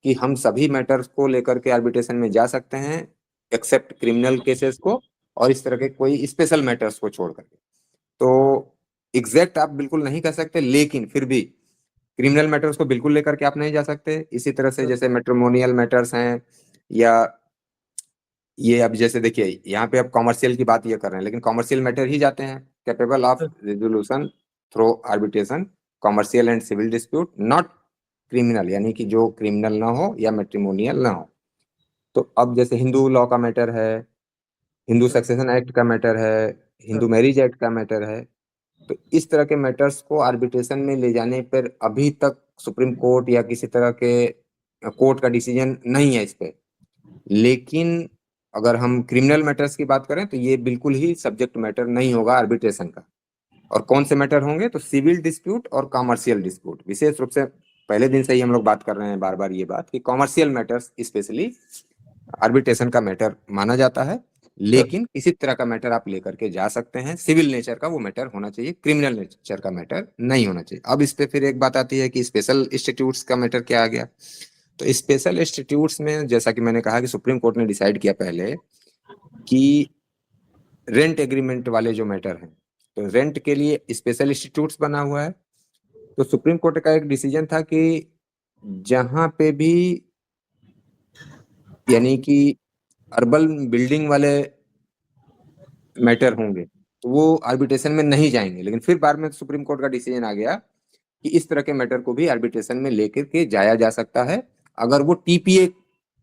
कि हम सभी मैटर्स को लेकर के आर्बिट्रेशन में जा सकते हैं एक्सेप्ट क्रिमिनल केसेस को, और इस तरह के कोई स्पेशल मैटर्स को छोड़ करके। तो एग्जैक्ट आप बिल्कुल नहीं कह सकते, लेकिन फिर भी क्रिमिनल मैटर्स को बिल्कुल लेकर के आप नहीं जा सकते। इसी तरह से जैसे मैट्रिमोनियल मैटर्स हैं, या ये अब जैसे देखिए यहाँ पे अब कॉमर्शियल की बात ये कर रहे हैं, लेकिन कॉमर्शियल मैटर ही जाते हैं capable of resolution through arbitration, commercial and civil dispute, not criminal, यानी कि जो क्रिमिनल ना हो या मैट्रिमोनियल ना हो। तो अब जैसे हिंदू लॉ का मैटर है, हिंदू सक्सेशन एक्ट का मैटर है, हिंदू मैरिज एक्ट का मैटर है, तो इस तरह के मैटर्स को आर्बिट्रेशन में ले जाने पर अभी तक सुप्रीम कोर्ट या किसी तरह के कोर्ट का डिसीजन नहीं है इस पे। लेकिन अगर हम क्रिमिनल मैटर्स की बात करें तो ये बिल्कुल ही सब्जेक्ट मैटर नहीं होगा आर्बिट्रेशन का। और कौन से मैटर होंगे, तो सिविल डिस्प्यूट और कॉमर्शियल डिस्प्यूट। विशेष रूप से पहले दिन से ही हम लोग बात कर रहे हैं बार बार ये बात कि कॉमर्शियल मैटर्स स्पेशली आर्बिट्रेशन का मैटर माना जाता है, लेकिन किसी तरह का मैटर आप लेकर के जा सकते हैं। सिविल नेचर का वो मैटर होना चाहिए, क्रिमिनल नेचर का मैटर नहीं होना चाहिए। अब इस पे फिर एक बात आती है कि स्पेशल इंस्टीट्यूट्स का मैटर क्या आ गया। तो स्पेशल इंस्टीट्यूट्स में जैसा कि मैंने कहा कि सुप्रीम कोर्ट ने डिसाइड किया पहले कि रेंट एग्रीमेंट वाले जो मैटर हैं, तो रेंट के लिए स्पेशल इंस्टीट्यूट्स बना हुआ है। तो सुप्रीम कोर्ट का एक डिसीजन था कि जहां पे भी यानी कि अर्बन बिल्डिंग वाले मैटर होंगे तो वो आर्बिट्रेशन में नहीं जाएंगे। लेकिन फिर बाद में सुप्रीम कोर्ट का डिसीजन आ गया कि इस तरह के मैटर को भी आर्बिट्रेशन में लेकर के जाया जा सकता है अगर वो टीपीए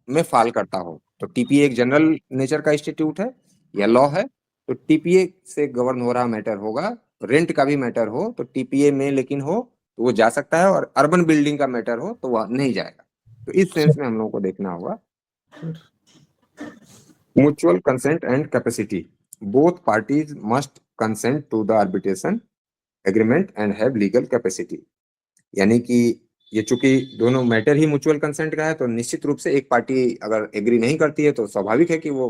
में फाल करता हो। तो टीपीए एक जनरल नेचर का इंस्टीट्यूट है या लॉ है, तो टीपीए से गवर्न हो रहा मैटर होगा। रेंट का भी मैटर हो तो टीपीए में लेकिन हो तो वो जा सकता है, और अर्बन बिल्डिंग का मैटर हो तो वह नहीं जाएगा। तो इस सेंस में हम लोगों को देखना होगा। Mutual consent and capacity, both parties must consent to the arbitration agreement and have legal capacity। यानी कि ये चूंकि दोनों मैटर ही म्यूचुअल कंसेंट का है, तो निश्चित रूप से एक पार्टी अगर एग्री नहीं करती है तो स्वाभाविक है कि वो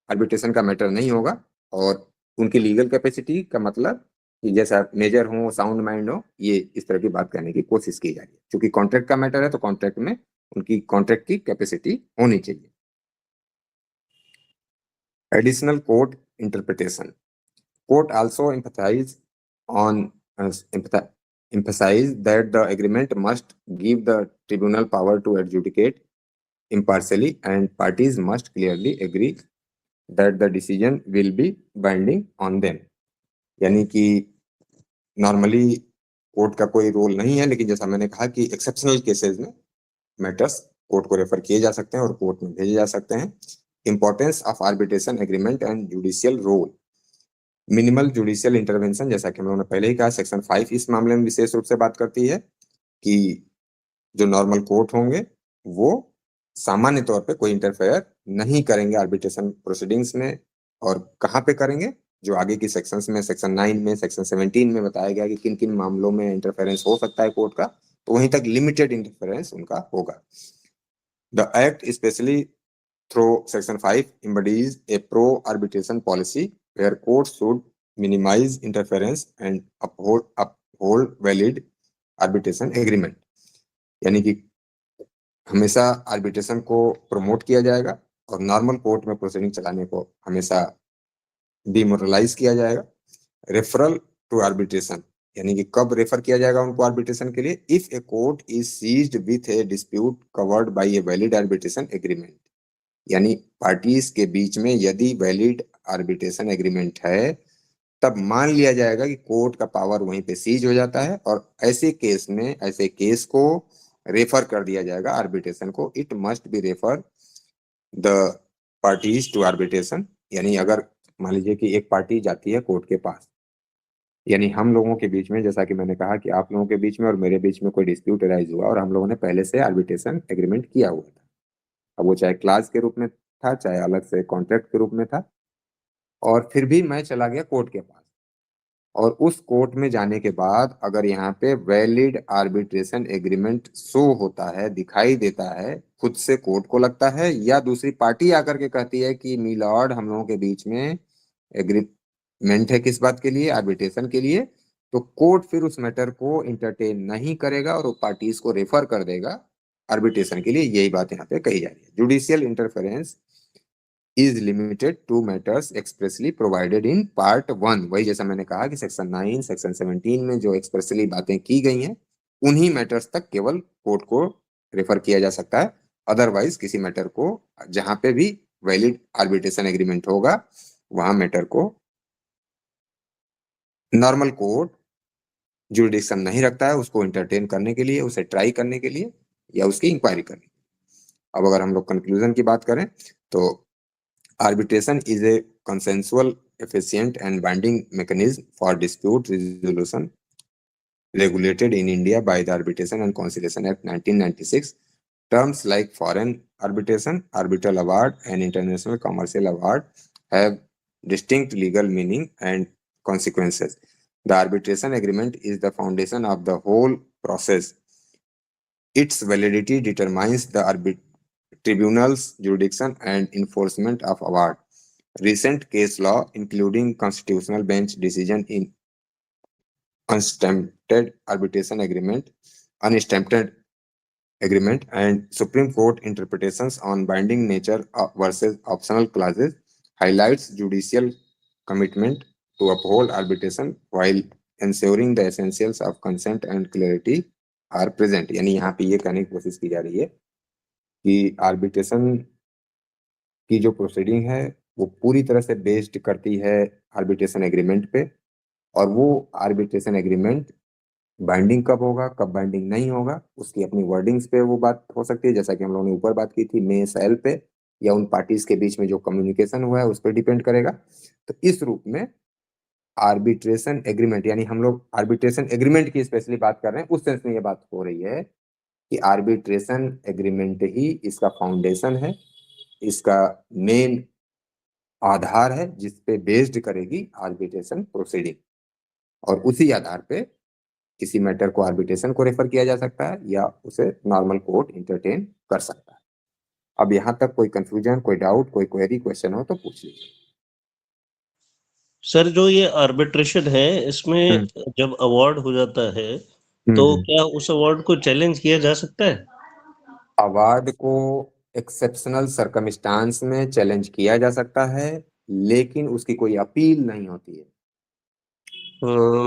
आर्बिट्रेशन का मैटर नहीं होगा। और उनकी लीगल कैपेसिटी का मतलब कि जैसा मेजर हो, साउंड माइंड हो, ये इस तरह की बात करने की कोशिश की जा रही है। क्योंकि कॉन्ट्रैक्ट का मैटर है तो कॉन्ट्रैक्ट में उनकी कॉन्ट्रैक्ट की कैपेसिटी होनी चाहिए। Additional court interpretation. Court also emphasize that the agreement must give the tribunal power to adjudicate impartially, and parties must clearly agree that the decision will be binding on them। यानी कि normally court का कोई role नहीं है, लेकिन जैसा मैंने कहा कि एक्सेप्शनल केसेस में मैटर्स कोर्ट को रेफर किए जा सकते हैं और कोर्ट में भेजे जा सकते हैं। Importance of arbitration agreement and judicial role, minimal judicial intervention, जैसा कि हम लोगों ने पहले ही कहा सेक्शन 5 इस मामले में विशेष रूप से बात करती है कि जो नॉर्मल कोर्ट होंगे वो सामान्य तौर पे कोई इंटरफेयर नहीं करेंगे आर्बिट्रेशन प्रोसीडिंग्स में। और कहाँ पे करेंगे, जो आगे की सेक्शंस में सेक्शन 9 में, सेक्शन 17 में बताया गया कि किन किन मामलों में इंटरफेरेंस हो सकता है कोर्ट का, तो वहीं तक लिमिटेड इंटरफेरेंस उनका होगा। The act specially through section 5 embodies a pro arbitration policy where courts should minimize interference and uphold valid arbitration agreement। यानी कि हमेशा आर्बिट्रेशन को प्रमोट किया जाएगा और नॉर्मल कोर्ट में प्रोसीडिंग चलाने को हमेशा डिमोरलाइज किया जाएगा। रेफरल टू आर्बिट्रेशन, यानी कि कब रेफर किया जाएगा उनको आर्बिट्रेशन के लिए, if a court is seized with a dispute covered by a valid arbitration agreement. यानी पार्टीज के बीच में यदि वैलिड आर्बिट्रेशन एग्रीमेंट है तब मान लिया जाएगा कि कोर्ट का पावर वहीं पे सीज हो जाता है, और ऐसे केस में, ऐसे केस को रेफर कर दिया जाएगा आर्बिट्रेशन को। It must be refer the parties to arbitration. यानी अगर मान लीजिए कि एक पार्टी जाती है कोर्ट के पास, यानी हम लोगों के बीच में, जैसा कि मैंने कहा कि आप लोगों के बीच में और मेरे बीच में कोई डिस्प्यूट अराइज हुआ और हम लोगों ने पहले से आर्बिट्रेशन एग्रीमेंट किया हुआ था, अब वो चाहे क्लास के रूप में था चाहे अलग से कॉन्ट्रैक्ट के रूप में था, और फिर भी मैं चला गया कोर्ट के पास, और उस कोर्ट में जाने के बाद अगर यहाँ पे वैलिड आर्बिट्रेशन एग्रीमेंट शो होता है, दिखाई देता है, खुद से कोर्ट को लगता है या दूसरी पार्टी आकर के कहती है कि मी लॉर्ड हम लोगों के बीच में एग्रीमेंट है किस बात के लिए, आर्बिट्रेशन के लिए, तो कोर्ट फिर उस मैटर को इंटरटेन नहीं करेगा और वो पार्टीज को रेफर कर देगा आर्बिट्रेशन के लिए। यही बात यहाँ पे कही जा रही है। Judicial interference is limited to matters expressly provided in part 1। वही जैसा मैंने कहा कि सेक्शन 9 सेक्शन 17 में जो एक्सप्रेसली बातें की गई हैं उन्हीं मैटर्स तक केवल कोर्ट को रेफर किया जा सकता है। अदरवाइज किसी मैटर को जहां पे भी वैलिड आर्बिट्रेशन एग्रीमेंट होगा वहां मैटर को नॉर्मल कोर्ट जुरिडिक्शन नहीं रखता है उसको इंटरटेन करने के लिए, उसे ट्राई करने के लिए या उसकी इंक्वायरी करने के लिए। अब अगर हम लोग कंक्लूजन की बात करें तो arbitration is a consensual, efficient and binding mechanism for dispute resolution regulated in India by the Arbitration and Conciliation Act 1996. Terms like foreign arbitration, arbitral award and international commercial award have distinct legal meaning and consequences. The arbitration agreement is the foundation of the whole process. Its validity determines the tribunal's jurisdiction and enforcement of award. Recent case law, including constitutional bench decision in unstamped arbitration agreement, and Supreme Court interpretations on binding nature versus optional clauses, highlights judicial commitment to uphold arbitration while ensuring the essentials of consent and clarity are present। यानी यहाँ पे ये कहने की कोशिश की जा रही है कि आर्बिट्रेशन की जो प्रोसीडिंग है वो पूरी तरह से बेस्ड करती है आर्बिट्रेशन एग्रीमेंट पे, और वो आर्बिट्रेशन एग्रीमेंट बाइंडिंग कब होगा कब बाइंडिंग नहीं होगा उसकी अपनी वर्डिंग्स पे वो बात हो सकती है, जैसा कि हम लोगों ने ऊपर बात की थी मे सेल पे, या उन पार्टीज के बीच में जो कम्युनिकेशन हुआ है उस पर डिपेंड करेगा। तो इस रूप में आर्बिट्रेशन एग्रीमेंट, यानी हम लोग आर्बिट्रेशन एग्रीमेंट की स्पेशली बात कर रहे हैं, उस सेंस में ये बात हो रही है कि आर्बिट्रेशन एग्रीमेंट ही इसका फाउंडेशन है, इसका मेन आधार है जिस पे बेस्ड करेगी आर्बिट्रेशन प्रोसीडिंग, और उसी आधार पे किसी मैटर को आर्बिट्रेशन को रेफर किया जा सकता है या उसे नॉर्मल कोर्ट इंटरटेन कर सकता है। अब यहाँ तक कोई कंफ्यूजन, कोई डाउट, कोई क्वेरी, क्वेश्चन हो तो पूछ लीजिए। सर जो ये आर्बिट्रेशन है इसमें जब अवार्ड हो जाता है तो क्या उस अवार्ड को चैलेंज किया जा सकता है? अवार्ड को एक्सेप्शनल सर्कमस्टांस में चैलेंज किया जा सकता है लेकिन उसकी कोई अपील नहीं होती है।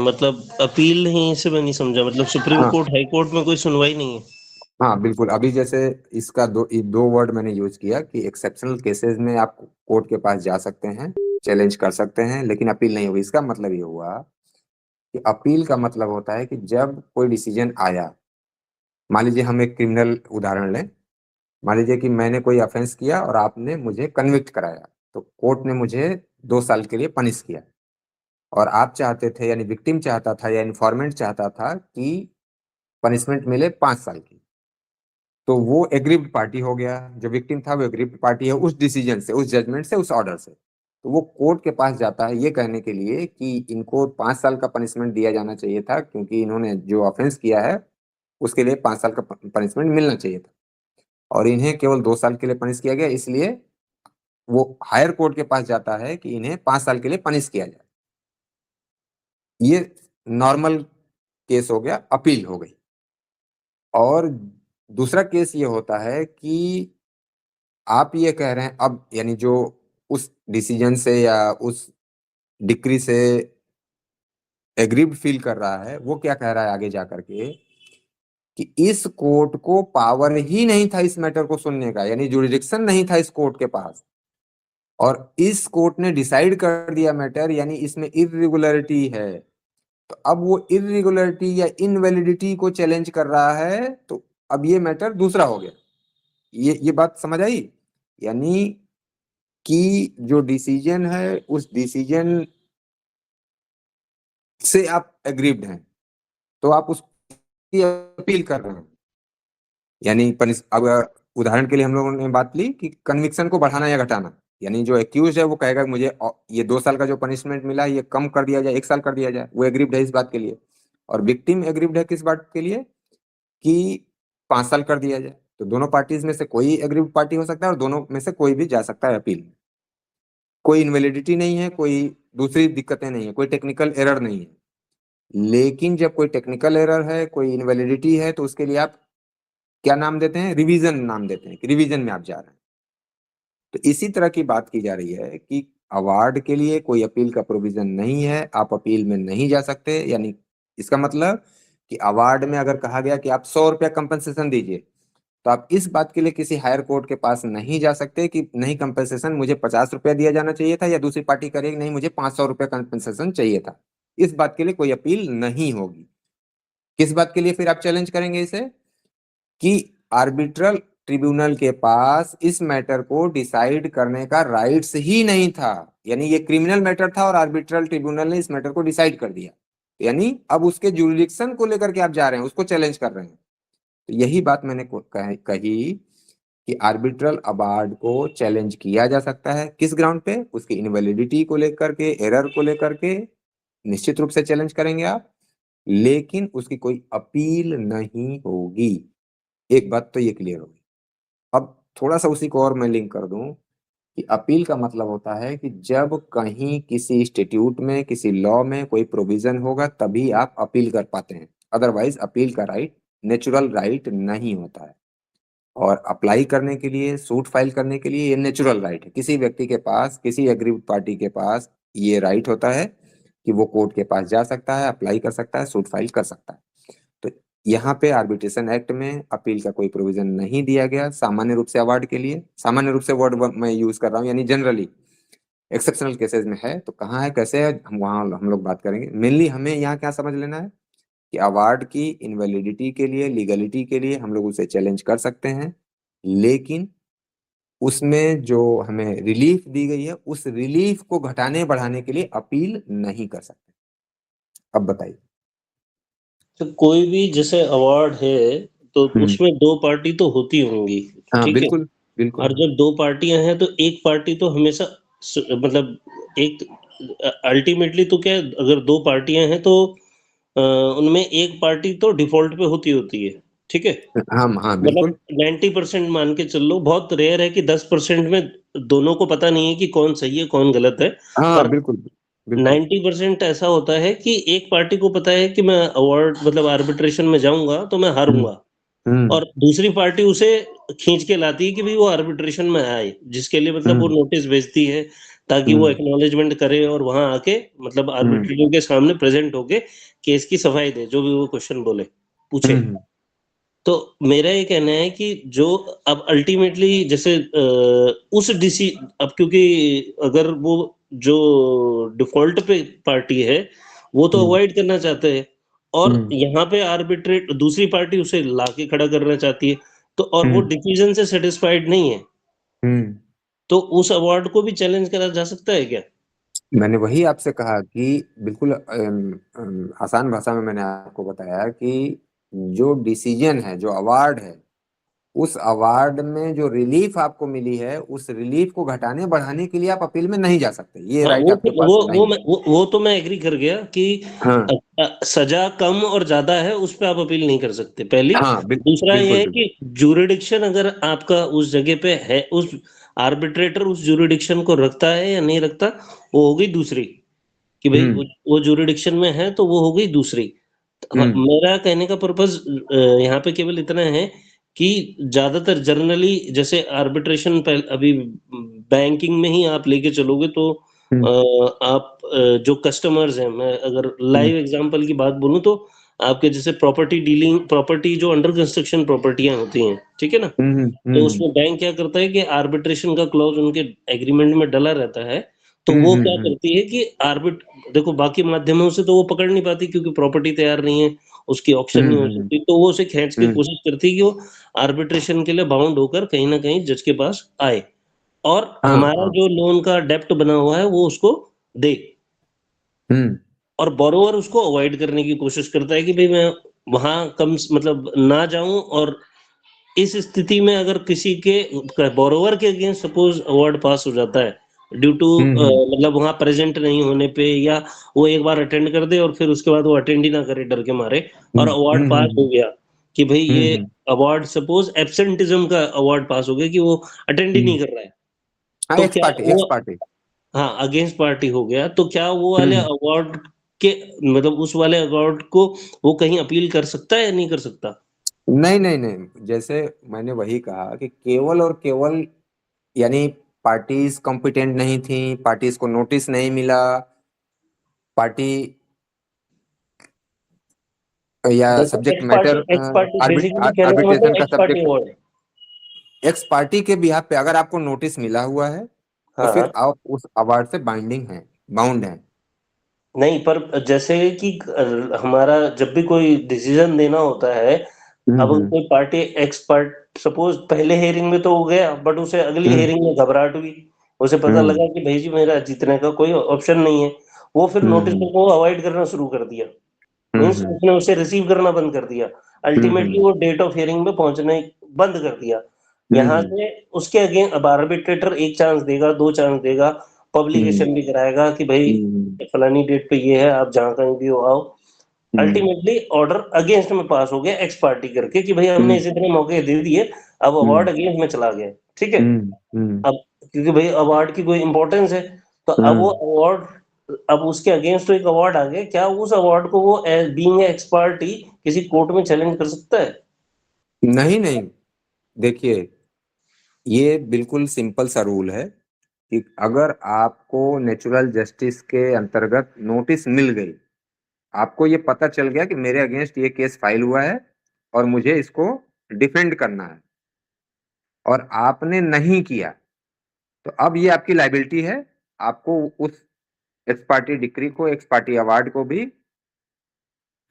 मतलब अपील नहीं, इसे मैं नहीं समझा, मतलब सुप्रीम कोर्ट हाई कोर्ट में कोई सुनवाई नहीं है? हाँ बिल्कुल, अभी जैसे इसका दो वर्ड मैंने यूज किया कि एक्सेप्शनल केसेस में आप कोर्ट के पास जा सकते हैं, चैलेंज कर सकते हैं, लेकिन अपील नहीं होगी। इसका मतलब ये हुआ कि अपील का मतलब होता है कि जब कोई डिसीजन आया, मान लीजिए हम एक क्रिमिनल उदाहरण लें, मान लीजिए कि मैंने कोई ऑफेंस किया और आपने मुझे कन्विक्ट कराया, तो कोर्ट ने मुझे 2 साल के लिए पनिश किया, और आप चाहते थे, यानी विक्टिम चाहता था या इन्फॉर्मेंट चाहता था कि पनिशमेंट मिले 5 साल की, तो वो एग्रीव्ड पार्टी हो गया। जो विक्टिम था वो एग्रीव्ड पार्टी है उस डिसीजन से, उस जजमेंट से, उस ऑर्डर से, तो वो कोर्ट के पास जाता है ये कहने के लिए कि इनको 5 साल का पनिशमेंट दिया जाना चाहिए था क्योंकि इन्होंने जो ऑफेंस किया है उसके लिए 5 साल का पनिशमेंट मिलना चाहिए था, और इन्हें केवल 2 साल के लिए पनिश किया गया, इसलिए वो हायर कोर्ट के पास जाता है कि इन्हें 5 साल के लिए पनिश किया जाए। ये नॉर्मल केस हो गया, अपील हो गई। और दूसरा केस ये होता है कि आप ये कह रहे हैं अब, यानी जो उस डिसीजन से या उस डिक्री से एग्रीव्ड फील कर रहा है वो क्या कह रहा है आगे जाकर के कि इस कोर्ट को पावर ही नहीं था इस मैटर को सुनने का, यानी जुरिडिक्शन नहीं था इस कोर्ट के पास, और इस कोर्ट ने डिसाइड कर दिया मैटर, यानी इसमें इर्रेगुलरिटी है। तो अब वो इर्रेगुलरिटी या इनवैलिडिटी को चैलेंज कर रहा है, तो अब ये मैटर दूसरा हो गया। ये बात समझ आई? यानी कि जो डिसीजन है उस डिसीजन से आप एग्रीव्ड हैं तो आप उसकी अपील कर रहे हैं। यानी अब उदाहरण के लिए हम लोगों ने बात ली कि कन्विक्शन को बढ़ाना या घटाना, यानी जो एक्यूज है वो कहेगा मुझे ये 2 साल का जो पनिशमेंट मिला ये कम कर दिया जाए, 1 साल कर दिया जाए, वो एग्रीव्ड है इस बात के लिए। और विक्टिम एग्रीव्ड है किस बात के लिए कि 5 साल कर दिया जाए। तो दोनों पार्टीज में से कोई एग्रीव्ड पार्टी हो सकता है और दोनों में से कोई भी जा सकता है अपील। कोई इनवैलिडिटी नहीं है, कोई दूसरी दिक्कतें नहीं है, कोई टेक्निकल एरर नहीं है। लेकिन जब कोई टेक्निकल एरर है, कोई इनवैलिडिटी है, तो उसके लिए आप क्या नाम देते हैं? रिवीजन नाम देते हैं कि रिवीजन में आप जा रहे हैं। तो इसी तरह की बात की जा रही है कि अवार्ड के लिए कोई अपील का प्रोविजन नहीं है, आप अपील में नहीं जा सकते। यानी इसका मतलब कि अवार्ड में अगर कहा गया कि आप 100 रुपया कंपनसेशन दीजिए, तो आप इस बात के लिए किसी हायर कोर्ट के पास नहीं जा सकते कि नहीं कंपनसेशन मुझे 50 रुपया दिया जाना चाहिए था, या दूसरी पार्टी करेगी नहीं मुझे 500 रुपया कंपनसेशन चाहिए था। इस बात के लिए कोई अपील नहीं होगी। किस बात के लिए फिर आप चैलेंज करेंगे इसे? कि आर्बिट्रल ट्रिब्यूनल के पास इस मैटर को डिसाइड करने का राइट्स ही नहीं था। यानी ये क्रिमिनल मैटर था और आर्बिट्रल ट्रिब्यूनल ने इस मैटर को डिसाइड कर दिया, यानी अब उसके जुरिडिक्शन को लेकर के आप जा रहे हैं, उसको चैलेंज कर रहे हैं। तो यही बात मैंने कही कि आर्बिट्रल अवार्ड को चैलेंज किया जा सकता है। किस ग्राउंड पे? उसकी इनवैलिडिटी को लेकर के, एरर को लेकर के निश्चित रूप से चैलेंज करेंगे आप, लेकिन उसकी कोई अपील नहीं होगी। एक बात तो ये क्लियर होगी। अब थोड़ा सा उसी को और मैं लिंक कर दूं कि अपील का मतलब होता है कि जब कहीं किसी स्टैट्यूट में, किसी लॉ में कोई प्रोविजन होगा तभी आप अपील कर पाते हैं, अदरवाइज अपील का राइट नेचुरल राइट नहीं होता है। और अप्लाई करने के लिए, सूट फाइल करने के लिए ये नेचुरल राइट है। किसी व्यक्ति के पास, किसी एग्रीव्ड पार्टी के पास ये राइट होता है कि वो कोर्ट के पास जा सकता है, अप्लाई कर सकता है, सूट फाइल कर सकता है। तो यहाँ पे आर्बिट्रेशन एक्ट में अपील का कोई प्रोविजन नहीं दिया गया सामान्य रूप से अवार्ड के लिए। सामान्य रूप से वर्ड मैं यूज कर रहा हूँ, यानी जनरली। एक्सेप्शनल केसेस में है तो कहाँ है, कैसे है, हम लोग बात करेंगे। मेनली हमें यहाँ क्या समझ लेना है कि अवार्ड की इनवैलिडिटी के लिए, लीगलिटी के लिए हम लोग उसे चैलेंज कर सकते हैं, लेकिन उसमें जो हमें रिलीफ दी गई है उस रिलीफ को घटाने बढ़ाने के लिए अपील नहीं कर सकते। अब बताइए। तो कोई भी जैसे अवार्ड है तो उसमें 2 पार्टी तो होती होंगी, हाँ, ठीक है? बिल्कुल बिल्कुल। और जब 2 पार्टियां हैं तो एक पार्टी तो हमेशा मतलब एक अल्टीमेटली तो क्या है, अगर 2 पार्टियां हैं तो उनमें एक पार्टी तो डिफॉल्ट पे होती है, ठीक है? हाँ हाँ बिल्कुल। मतलब 90% मान के चल लो, बहुत रेयर है कि 10% में दोनों को पता नहीं है कि कौन सही है कौन गलत है। हाँ और बिल्कुल बिल्कुल। 90% ऐसा होता है कि एक पार्टी को पता है कि मैं अवार्ड मतलब आर्बिट्रेशन में जाऊंगा तो मैं हारूंगा, और दूसरी पार्टी उसे खींच के लाती है कि भाई वो आर्बिट्रेशन में आए, जिसके लिए मतलब वो नोटिस भेजती है ताकि वो एक्नॉलेजमेंट करे और वहां आके मतलब आर्बिट्रेटर के सामने प्रेजेंट होके केस की सफाई दे, जो भी वो क्वेश्चन बोले पूछे। तो मेरा ये कहना है कि जो अब अल्टीमेटली जैसे उस डीसी अब क्योंकि अगर वो जो डिफॉल्ट पे पार्टी है वो तो अवॉइड करना चाहते हैं, और यहाँ पे आर्बिट्रेट दूसरी पार्टी उसे लाके खड़ा करना चाहती है, तो और वो डिसीजन से सेटिस्फाइड नहीं है, तो उस अवार्ड को भी चैलेंज करा जा सकता है क्या? मैंने वही आपसे कहा कि बिल्कुल आसान भाषा में मैंने आपको बताया कि जो डिसीजन है, जो अवार्ड है, उस अवार्ड में जो रिलीफ आपको मिली है उस रिलीफ को घटाने बढ़ाने के लिए आप अपील में नहीं जा सकते। ये राइट आपके पास नहीं है। वो तो मैं एग्री कर गया कि हाँ सजा कम और ज्यादा है उस पे आप अपील नहीं कर सकते, पहली। हाँ दूसरा ये है कि ज्यूरिडिक्शन अगर आपका उस जगह पे है, उस आर्बिट्रेटर उस ज्यूरिडिक्शन को रखता है या नहीं रखता, वो हो गई दूसरी, कि भाई वो ज्यूरिडिक्शन में है तो वो हो गई दूसरी। मेरा कहने का पर्पस यहाँ पे केवल इतना है कि ज्यादातर जनरली जैसे आर्बिट्रेशन अभी बैंकिंग में ही आप लेके चलोगे तो आप जो कस्टमर्स हैं, मैं अगर लाइव एग्जांपल की बात बोलूं तो आपके जैसे प्रॉपर्टी डीलिंग, प्रॉपर्टी जो अंडर कंस्ट्रक्शन प्रॉपर्टियां होती हैं, ठीक है ना, तो उसमें बैंक क्या करता है कि आर्बिट्रेशन का क्लॉज उनके एग्रीमेंट में डला रहता है, तो वो क्या करती है कि देखो बाकी माध्यमों से तो वो पकड़ नहीं पाती क्योंकि प्रॉपर्टी तैयार नहीं है, उसकी ऑक्शन नहीं हो सकती, तो वो उसे खींच के कोशिश करती है कि वो आर्बिट्रेशन के लिए बाउंड होकर कहीं ना कहीं जज के पास आए और हमारा जो लोन का डेप्ट बना हुआ है वो उसको दे। और बोरोवर उसको अवॉइड करने की कोशिश करता है कि भाई मैं वहां कम मतलब ना जाऊं, और इस स्थिति में अगर किसी के बोरोवर के अगेंस्ट सपोज अवार्ड पास हो जाता है ड्यू टू मतलब वहां प्रेजेंट नहीं होने पे, या वो एक बार अटेंड कर दे और फिर उसके बाद वो अटेंड ही ना करे डर के मारे, और अवार्ड पास हो गया कि भाई ये अवार्ड सपोज एब्सेंटिज्म का अवार्ड पास हो गया कि वो अटेंड ही नहीं कर रहा है, तो क्या वो हाँ अगेंस्ट पार्टी हो गया, तो क्या वो वाले अवार्ड के मतलब उस वाले अवार्ड को वो कहीं अपील कर सकता है या नहीं कर सकता? नहीं, जैसे मैंने वही कहा कि केवल और केवल यानी पार्टीज कॉम्पिटेंट नहीं थी, पार्टीज को नोटिस नहीं मिला, पार्टी या सब्जेक्ट मैटर आर्बिट्रेशन का सब्जेक्ट एक्स पार्टी के बिहाफ पे अगर आपको नोटिस मिला हुआ है तो फिर आप उस अवार्ड से बाउंड है। नहीं, पर जैसे कि हमारा जब भी कोई डिसीजन देना होता है, अब कोई पार्टी एक्सपर्ट सपोज पहले हेयरिंग में तो हो गया, बट उसे अगली हेयरिंग में घबराहट हुई, उसे पता लगा कि भाई जी मेरा जीतने का कोई ऑप्शन नहीं है, वो फिर नोटिस को अवॉइड करना शुरू कर दिया, मींस उसने उसे रिसीव करना बंद कर दिया, अल्टीमेटली वो डेट ऑफ हियरिंग में पहुंचने बंद कर दिया। यहाँ से उसके अगेंस्ट अब आर्बिट्रेटर एक चांस देगा, 2 चांस देगा, पब्लिकेशन भी कराएगा कि भाई फलानी डेट पे ये है, आप जहां कहीं भी हो आओ। अल्टीमेटली ऑर्डर अगेंस्ट में पास हो गया एक्स पार्टी करके कि भाई हमने इसी तरह मौके दे दिए, अब अवार्ड अगेंस्ट में चला गया, ठीक है। अब क्योंकि भाई अवार्ड की कोई इंपॉर्टेंस है, तो अब वो अवार्ड अब उसके अगेंस्ट तो एक अवार्ड आ गया, क्या उस अवार्ड को वो बीइंग एक्स पार्टी किसी कोर्ट में चैलेंज कर सकता है? नहीं, देखिए ये बिल्कुल सिंपल सा रूल है कि अगर आपको नेचुरल जस्टिस के अंतर्गत नोटिस मिल गई, आपको ये पता चल गया कि मेरे अगेंस्ट ये केस फाइल हुआ है और मुझे इसको डिफेंड करना है, और आपने नहीं किया, तो अब ये आपकी लायबिलिटी है, आपको उस एक्स पार्टी डिक्री को, एक्स पार्टी अवार्ड को भी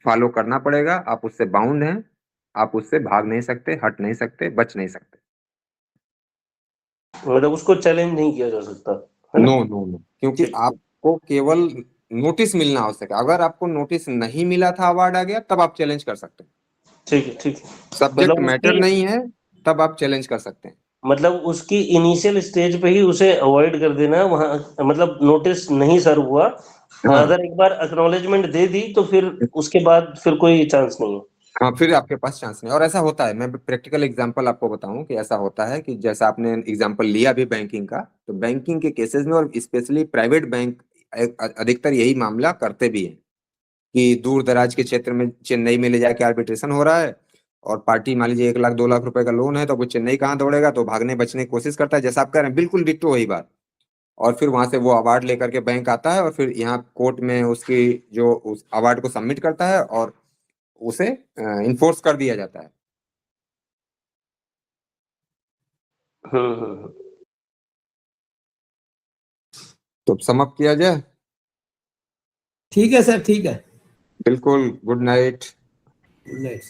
फॉलो करना पड़ेगा। आप उससे बाउंड हैं, आप उससे भाग नहीं सकते, हट नहीं सकते, बच नहीं सकते। मतलब उसको चैलेंज नहीं किया जा सकता? नो, क्योंकि आपको केवल नोटिस मिलना आवश्यक है। अगर आपको नोटिस नहीं मिला था, अवार्ड आ गया, तब आप चैलेंज कर सकते हैं। ठीक है। सब्जेक्ट मतलब मैटर नहीं है तब आप चैलेंज कर सकते हैं। मतलब उसकी इनिशियल स्टेज पे ही उसे अवॉइड कर देना, वहां मतलब नोटिस नहीं सर्व हुआ, अगर एक बार एक्नॉलेजमेंट दे दी तो फिर उसके बाद फिर कोई चांस नहीं है। हाँ, फिर आपके पास चांस नहीं। और ऐसा होता है, मैं प्रैक्टिकल एग्जांपल आपको बताऊं कि ऐसा होता है कि जैसा आपने एग्जांपल लिया अभी बैंकिंग का, तो बैंकिंग के केसेस में और स्पेशली प्राइवेट बैंक अधिकतर यही मामला करते भी हैं कि दूर दराज के क्षेत्र में चेन्नई में ले जाके आर्बिट्रेशन हो रहा है, और पार्टी मान लीजिए 1 लाख 2 लाख रुपए का लोन है, तो वो चेन्नई कहाँ दौड़ेगा, तो भागने बचने की कोशिश करता है, जैसा आप कह रहे हैं बिल्कुल डिट्टो वही बात। और फिर वहां से वो अवार्ड लेकर के बैंक आता है और फिर यहाँ कोर्ट में उसकी जो उस अवार्ड को सबमिट करता है और उसे इन्फोर्स कर दिया जाता है। तो समअप किया जाए? ठीक है सर, ठीक है, बिल्कुल। Good night. Good night.